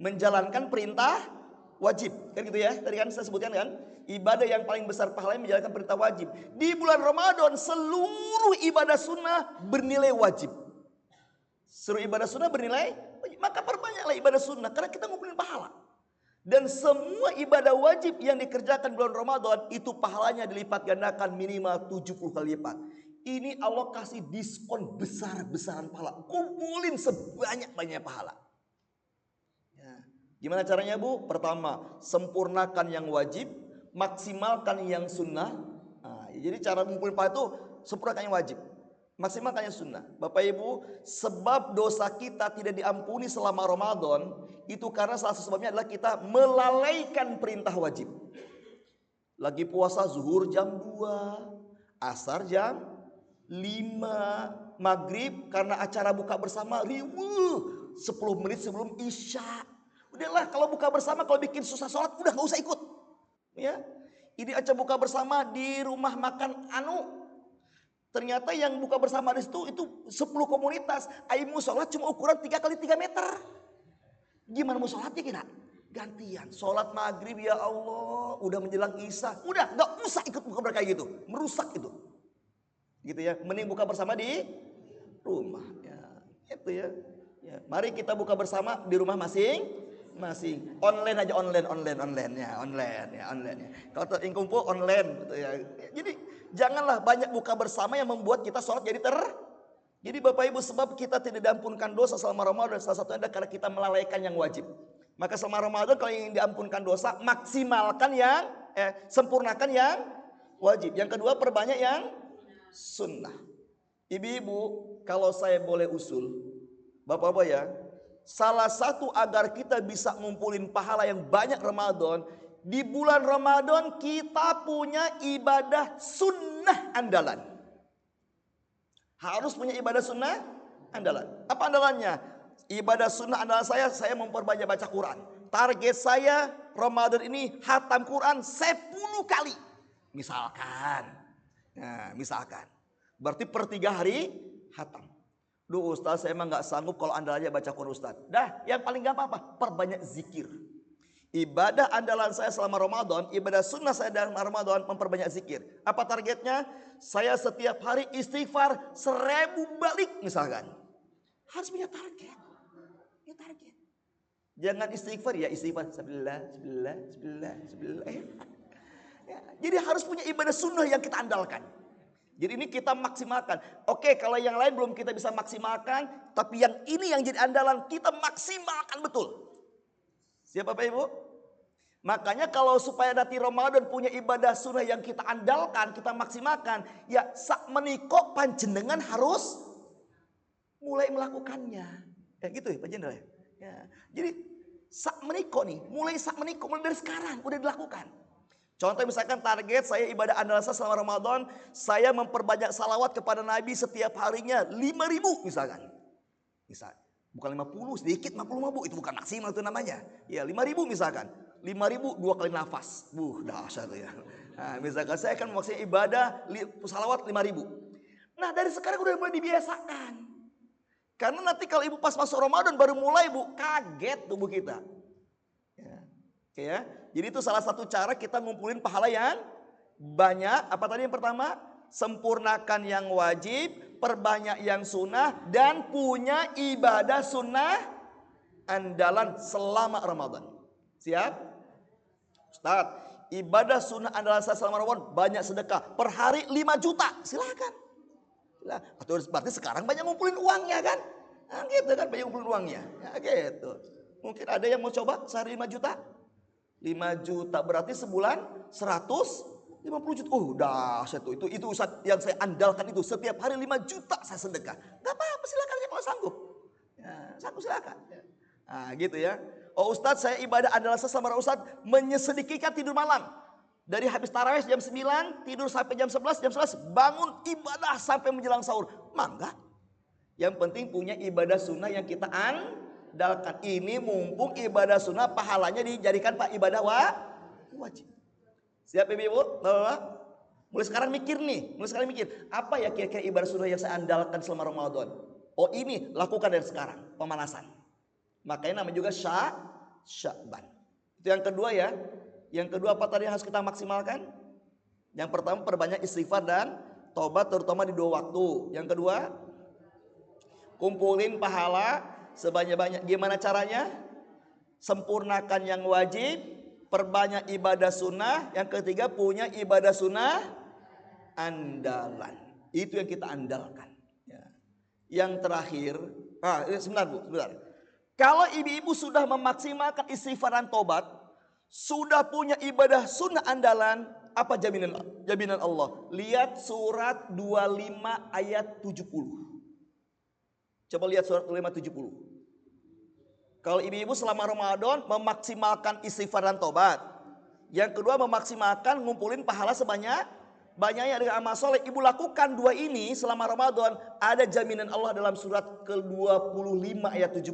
A: Menjalankan perintah wajib. Kan gitu ya, tadi kan saya sebutkan kan, ibadah yang paling besar pahalanya menjalankan perintah wajib. Di bulan Ramadan seluruh ibadah sunnah bernilai wajib. Seluruh ibadah sunnah bernilai, maka perbanyaklah ibadah sunnah karena kita ngumpulin pahala. Dan semua ibadah wajib yang dikerjakan bulan Ramadan itu pahalanya dilipat gandakan minimal 70 kali lipat. Ini Allah kasih diskon besar-besaran pahala. Kumpulin sebanyak-banyak pahala. Ya. Gimana caranya Bu? Pertama, sempurnakan yang wajib, maksimalkan yang sunnah. Nah, jadi cara mengumpulin pahala itu sempurnakan yang wajib, maksimalkan yang sunnah. Bapak Ibu, sebab dosa kita tidak diampuni selama Ramadan itu karena salah satu sebabnya adalah kita melalaikan perintah wajib. Lagi puasa zuhur jam 2, asar jam 5, maghrib karena acara buka bersama riuh 10 menit sebelum isya. Udahlah kalau buka bersama kalau bikin susah sholat udah gak usah ikut. Ya, ini acara buka bersama di rumah makan ternyata yang buka bersama di situ itu 10 komunitas. Ayo sholat cuma ukuran 3 kali 3 meter. Gimana mau sholatnya kita? Gantian. Sholat maghrib ya Allah. Udah menjelang isya. Udah gak usah ikut buka bersama kayak gitu. Merusak itu. Gitu ya. Mending buka bersama di rumah. Ya, itu ya. Ya. Mari kita buka bersama di rumah masing-masing. Online aja online ya. Kalau ingin kumpul online gitu ya. Jadi janganlah banyak buka bersama yang membuat kita sholat jadi Bapak Ibu, sebab kita tidak diampunkan dosa selama Ramadan, salah satunya adalah karena kita melalaikan yang wajib. Maka selama Ramadan kalau ingin diampunkan dosa, maksimalkan sempurnakan yang wajib. Yang kedua, perbanyak yang sunnah. Ibu-ibu, kalau saya boleh usul, Bapak-bapak ya, salah satu agar kita bisa ngumpulin pahala yang banyak Ramadan, di bulan Ramadan kita punya ibadah sunnah andalan. Harus punya ibadah sunnah andalan. Apa andalannya? Ibadah sunnah andalan saya memperbanyak baca Quran. Target saya Ramadan ini hatam Quran 10 kali. Misalkan. Nah, misalkan. Berarti per 3 hari hatam. Duh Ustaz, saya emang gak sanggup kalau andalannya baca Quran Ustaz. Dah, yang paling gampang apa? Perbanyak zikir. Ibadah andalan saya selama Ramadan, ibadah sunnah saya dalam Ramadan memperbanyak zikir. Apa targetnya? Saya setiap hari istighfar 1000 balik misalkan. Harus punya target. Ya target. Jangan istighfar ya istighfar sebelah. Ya. Jadi harus punya ibadah sunnah yang kita andalkan. Jadi ini kita maksimalkan. Oke, kalau yang lain belum kita bisa maksimalkan, tapi yang ini yang jadi andalan kita maksimalkan betul. Siap Bapak Ibu? Makanya kalau supaya nanti Ramadan punya ibadah sunnah yang kita andalkan, kita maksimalkan, ya sak meniko panjenengan harus mulai melakukannya. Ya gitu ya panjenengan. Ya. Jadi sak meniko nih, mulai dari sekarang udah dilakukan. Contoh misalkan target saya ibadah andalan saya selama Ramadan, saya memperbanyak salawat kepada Nabi setiap harinya 5.000 misalkan. Misal, bukan 50 sedikit 50.000 itu bukan maksimal itu namanya. Ya 5.000 misalkan. 5.000 2 kali nafas. Dahsyat ya. Nah, misalkan saya akan memaksanya ibadah salawat 5.000. Nah, dari sekarang udah mulai dibiasakan. Karena nanti kalau ibu pas masuk Ramadan baru mulai bu, kaget tubuh kita. Ya. Jadi itu salah satu cara kita ngumpulin pahala yang banyak. Apa tadi yang pertama? Sempurnakan yang wajib, perbanyak yang sunnah, dan punya ibadah sunnah andalan selama Ramadan. Siap? Ustaz, ibadah sunnah andalan saya selama Ramadan banyak sedekah. Per hari 5 juta, silakan. Atau berarti sekarang banyak ngumpulin uangnya kan? Nah, gitu kan, banyak ngumpulin uangnya. Ya, gitu. Mungkin ada yang mau coba sehari 5 juta? 5 juta berarti sebulan 150 juta. Dahsyat itu Ustaz yang saya andalkan itu setiap hari 5 juta saya sedekah. Gak apa-apa silakan aja kalau sanggup. Ya, sanggup silakan. Nah, gitu ya. Oh Ustaz saya ibadah andalan saya selama Ustaz menyedikitkan tidur malam. Dari habis tarawih jam 9 tidur sampai jam 11 bangun ibadah sampai menjelang sahur. Mangga. Yang penting punya ibadah sunnah yang kita andalkan. Ini mumpung ibadah sunnah pahalanya dijadikan pak ibadah wajib. Siap ibu-ibu? Mulai sekarang mikir nih. Apa ya kira-kira ibadah sunnah yang saya andalkan selama Ramadan? Oh ini lakukan dari sekarang. Pemanasan. Makanya namanya juga Sya'ban. Itu yang kedua ya. Yang kedua apa tadi yang harus kita maksimalkan? Yang pertama perbanyak istighfar dan taubat terutama di 2 waktu. Yang kedua kumpulin pahala sebanyak-banyak. Gimana caranya? Sempurnakan yang wajib, perbanyak ibadah sunnah. Yang ketiga punya ibadah sunnah andalan. Itu yang kita andalkan. Ya. Yang terakhir, sebentar. Kalau ibu-ibu sudah memaksimalkan istighfar dan tobat, sudah punya ibadah sunnah andalan, apa jaminan Allah? Lihat surat 25 ayat 70. Coba lihat surat 25 70. Kalau ibu-ibu selama Ramadan memaksimalkan istighfar dan tobat. Yang kedua memaksimalkan ngumpulin pahala banyaknya dengan amal soleh. Ibu lakukan 2 ini selama Ramadan. Ada jaminan Allah dalam surat ke-25 ayat 70.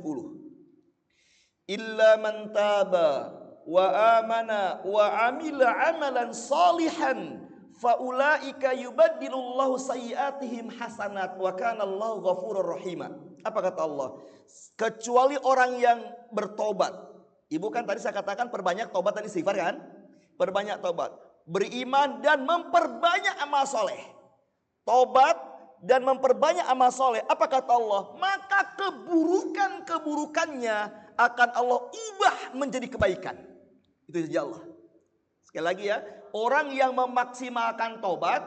A: Illa man taba wa amana wa amila amalan salihan faulaika yubaddilullahu sayyiatihim hasanat wa kana Allahu ghafurur rahima. Apa kata Allah? Kecuali orang yang bertobat. Ibu kan tadi saya katakan perbanyak tobat dan istighfar kan? Perbanyak tobat, beriman dan memperbanyak amal soleh. Tobat dan memperbanyak amal soleh. Apa kata Allah? Maka keburukannya akan Allah ubah menjadi kebaikan. Itu saja Allah. Sekali lagi ya, orang yang memaksimalkan tobat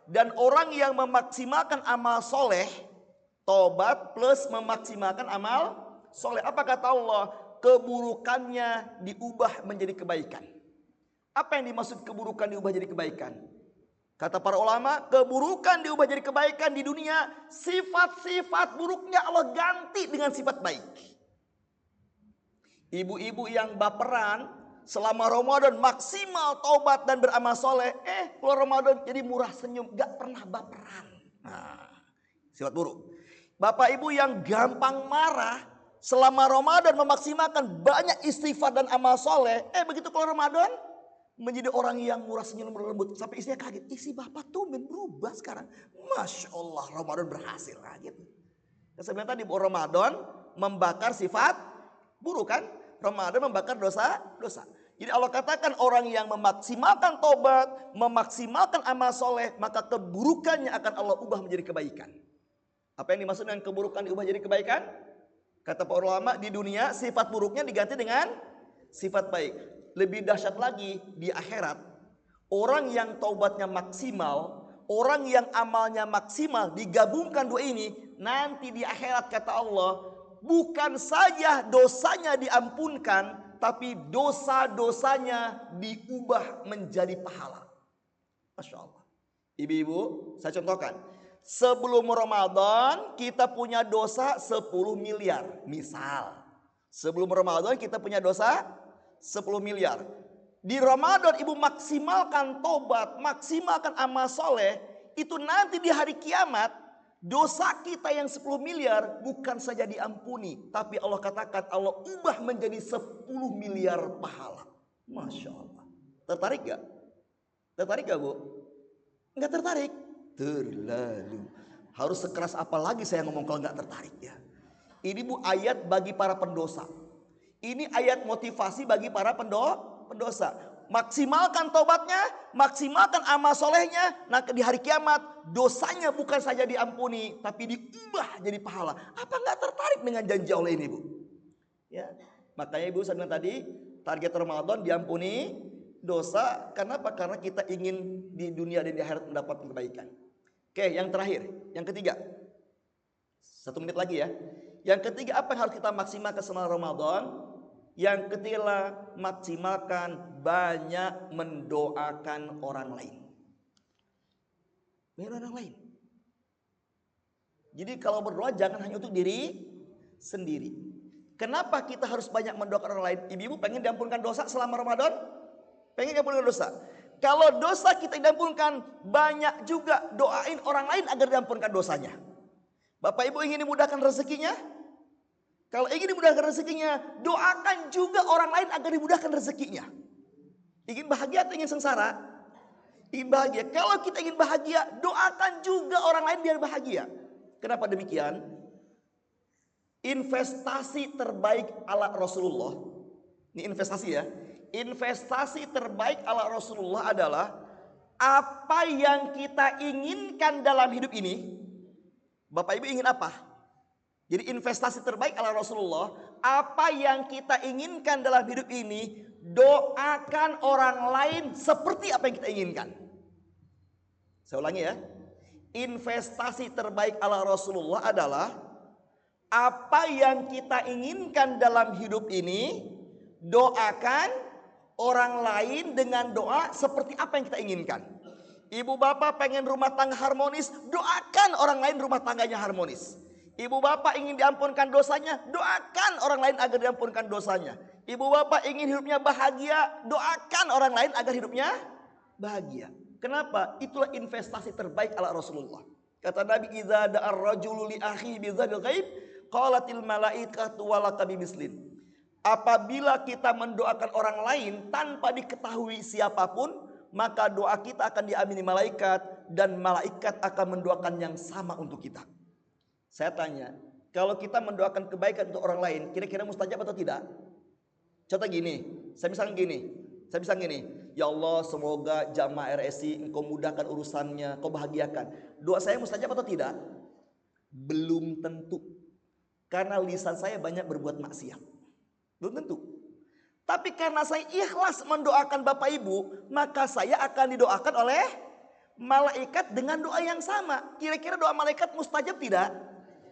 A: dan orang yang memaksimalkan amal soleh, tobat plus memaksimalkan amal soleh. Apa kata Allah? Keburukannya diubah menjadi kebaikan. Apa yang dimaksud keburukan diubah jadi kebaikan? Kata para ulama, keburukan diubah jadi kebaikan di dunia. Sifat-sifat buruknya Allah ganti dengan sifat baik. Ibu-ibu yang baperan selama Ramadan maksimal taubat dan beramal soleh, keluar Ramadan jadi murah senyum, gak pernah baperan. Nah, sifat buruk. Bapak ibu yang gampang marah selama Ramadan memaksimalkan banyak istighfar dan amal soleh, begitu keluar Ramadan menjadi orang yang murah senyum lembut. Sampai istrinya kaget, isi bapak tuh berubah sekarang. Masya Allah, Ramadan berhasil. Nah, gitu. Sebenarnya di Ramadan membakar sifat buruk kan? Ramadan membakar dosa. Jadi Allah katakan orang yang memaksimalkan tobat, memaksimalkan amal soleh, maka keburukannya akan Allah ubah menjadi kebaikan. Apa yang dimaksud dengan keburukan diubah jadi kebaikan? Kata para ulama, di dunia sifat buruknya diganti dengan sifat baik. Lebih dahsyat lagi di akhirat, orang yang taubatnya maksimal, orang yang amalnya maksimal digabungkan dua ini, nanti di akhirat kata Allah, bukan saja dosanya diampunkan, tapi dosa-dosanya diubah menjadi pahala. Masya Allah. Ibu-ibu, saya contohkan. Sebelum Ramadan kita punya dosa 10 miliar. Misal, sebelum Ramadan kita punya dosa 10 miliar. Di Ramadan ibu maksimalkan tobat, maksimalkan amal soleh. Itu nanti di hari kiamat, dosa kita yang 10 miliar bukan saja diampuni, tapi Allah katakan Allah ubah menjadi 10 miliar pahala. Masya Allah. Tertarik gak? Tertarik gak, Bu? Enggak tertarik? Terlalu. Harus sekeras apa lagi saya ngomong kalau enggak tertarik ya. Ini Bu ayat bagi para pendosa. Ini ayat motivasi bagi para pendosa. Maksimalkan tobatnya, maksimalkan amal solehnya. Nah di hari kiamat dosanya bukan saja diampuni, tapi diubah jadi pahala. Apa enggak tertarik dengan janji Allah ini, Bu? Ya, makanya Ibu saya bilang tadi target Ramadan diampuni dosa. Kenapa? Karena kita ingin di dunia dan di akhirat mendapatkan kebaikan. Oke, yang terakhir, yang ketiga. 1 menit lagi ya. Yang ketiga, apa yang harus kita maksimalkan selama Ramadan? Yang ketiga, maksimalkan banyak mendoakan orang lain. Banyak orang lain. Jadi kalau berdoa jangan hanya untuk diri sendiri. Kenapa kita harus banyak mendoakan orang lain? Ibu-ibu pengen diampunkan dosa selama Ramadan? Pengen diampunkan dosa? Kalau dosa kita diampunkan, banyak juga doain orang lain agar diampunkan dosanya. Bapak Ibu ingin dimudahkan rezekinya? Kalau ingin dimudahkan rezekinya, doakan juga orang lain agar dimudahkan rezekinya. Ingin bahagia atau ingin sengsara? Ingin bahagia. Kalau kita ingin bahagia, doakan juga orang lain biar bahagia. Kenapa demikian? Investasi terbaik ala Rasulullah. Ini investasi ya. Investasi terbaik ala Rasulullah adalah apa yang kita inginkan dalam hidup ini. Bapak Ibu ingin apa? Jadi investasi terbaik ala Rasulullah, apa yang kita inginkan dalam hidup ini, doakan orang lain seperti apa yang kita inginkan. Saya ulangi ya. Investasi terbaik ala Rasulullah adalah apa yang kita inginkan dalam hidup ini, doakan orang lain dengan doa seperti apa yang kita inginkan. Ibu bapak pengen rumah tangga harmonis, doakan orang lain rumah tangganya harmonis. Ibu bapak ingin diampunkan dosanya, doakan orang lain agar diampunkan dosanya. Ibu bapak ingin hidupnya bahagia, doakan orang lain agar hidupnya bahagia. Kenapa? Itulah investasi terbaik ala Rasulullah. Kata Nabi, idza da'ar rajulu li akhihi bi dzil ghaib qalatil malaikatu walaka bimislin. Apabila kita mendoakan orang lain tanpa diketahui siapapun, maka doa kita akan diamini malaikat dan malaikat akan mendoakan yang sama untuk kita. Saya tanya, kalau kita mendoakan kebaikan untuk orang lain, kira-kira mustajab atau tidak? Contoh gini, saya misalnya gini, ya Allah semoga jamaah RSI engkau mudahkan urusannya, engkau bahagiakan. Doa saya mustajab atau tidak? Belum tentu. Karena lisan saya banyak berbuat maksiat. Belum tentu. Tapi karena saya ikhlas mendoakan Bapak Ibu, maka saya akan didoakan oleh malaikat dengan doa yang sama. Kira-kira doa malaikat mustajab tidak?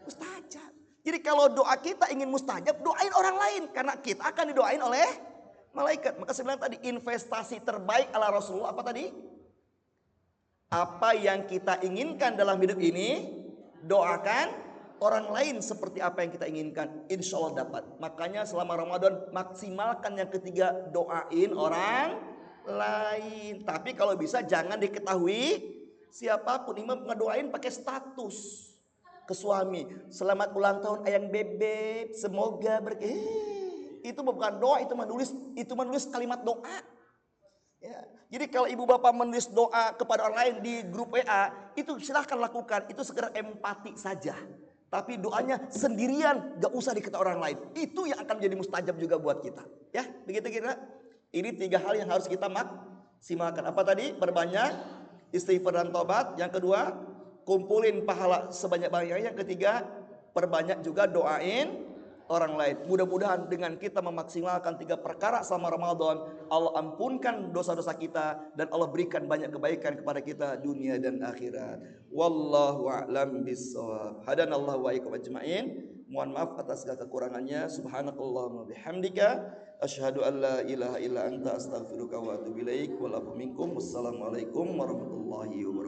A: Mustajab. Jadi kalau doa kita ingin mustajab, doain orang lain. Karena kita akan didoain oleh malaikat. Maka saya bilang tadi, investasi terbaik ala Rasulullah apa tadi? Apa yang kita inginkan dalam hidup ini, doakan orang lain seperti apa yang kita inginkan. Insya Allah dapat. Makanya selama Ramadan maksimalkan yang ketiga, doain orang lain. Tapi kalau bisa jangan diketahui siapapun. Imam ngedoain pakai status ke suami, selamat ulang tahun ayang bebek, semoga itu bukan doa, itu menulis kalimat doa. Ya. Jadi kalau ibu bapak menulis doa kepada orang lain di grup WA, itu silahkan lakukan, itu sekedar empati saja. Tapi doanya sendirian, gak usah diketahui orang lain. Itu yang akan menjadi mustajab juga buat kita. Ya, begitu kira. Ini 3 hal yang harus kita maksimalkan. Apa tadi? Perbanyak istighfar dan tobat. Yang kedua, kumpulin pahala sebanyak-banyaknya. Yang ketiga, perbanyak juga doain orang lain. Mudah-mudahan dengan kita memaksimalkan 3 perkara selama Ramadan, Allah ampunkan dosa-dosa kita dan Allah berikan banyak kebaikan kepada kita dunia dan akhirat. Wallahu a'lam bissawab. Hadanallahu wa iyyakum ajmain. Mohon maaf atas segala kekurangannya. Subhanakallahumma bihamdika asyhadu an la ilaha illa anta astaghfiruka wa atubu ilaik. Wal afu minkum. Wassalamualaikum warahmatullahi wabarakatuh.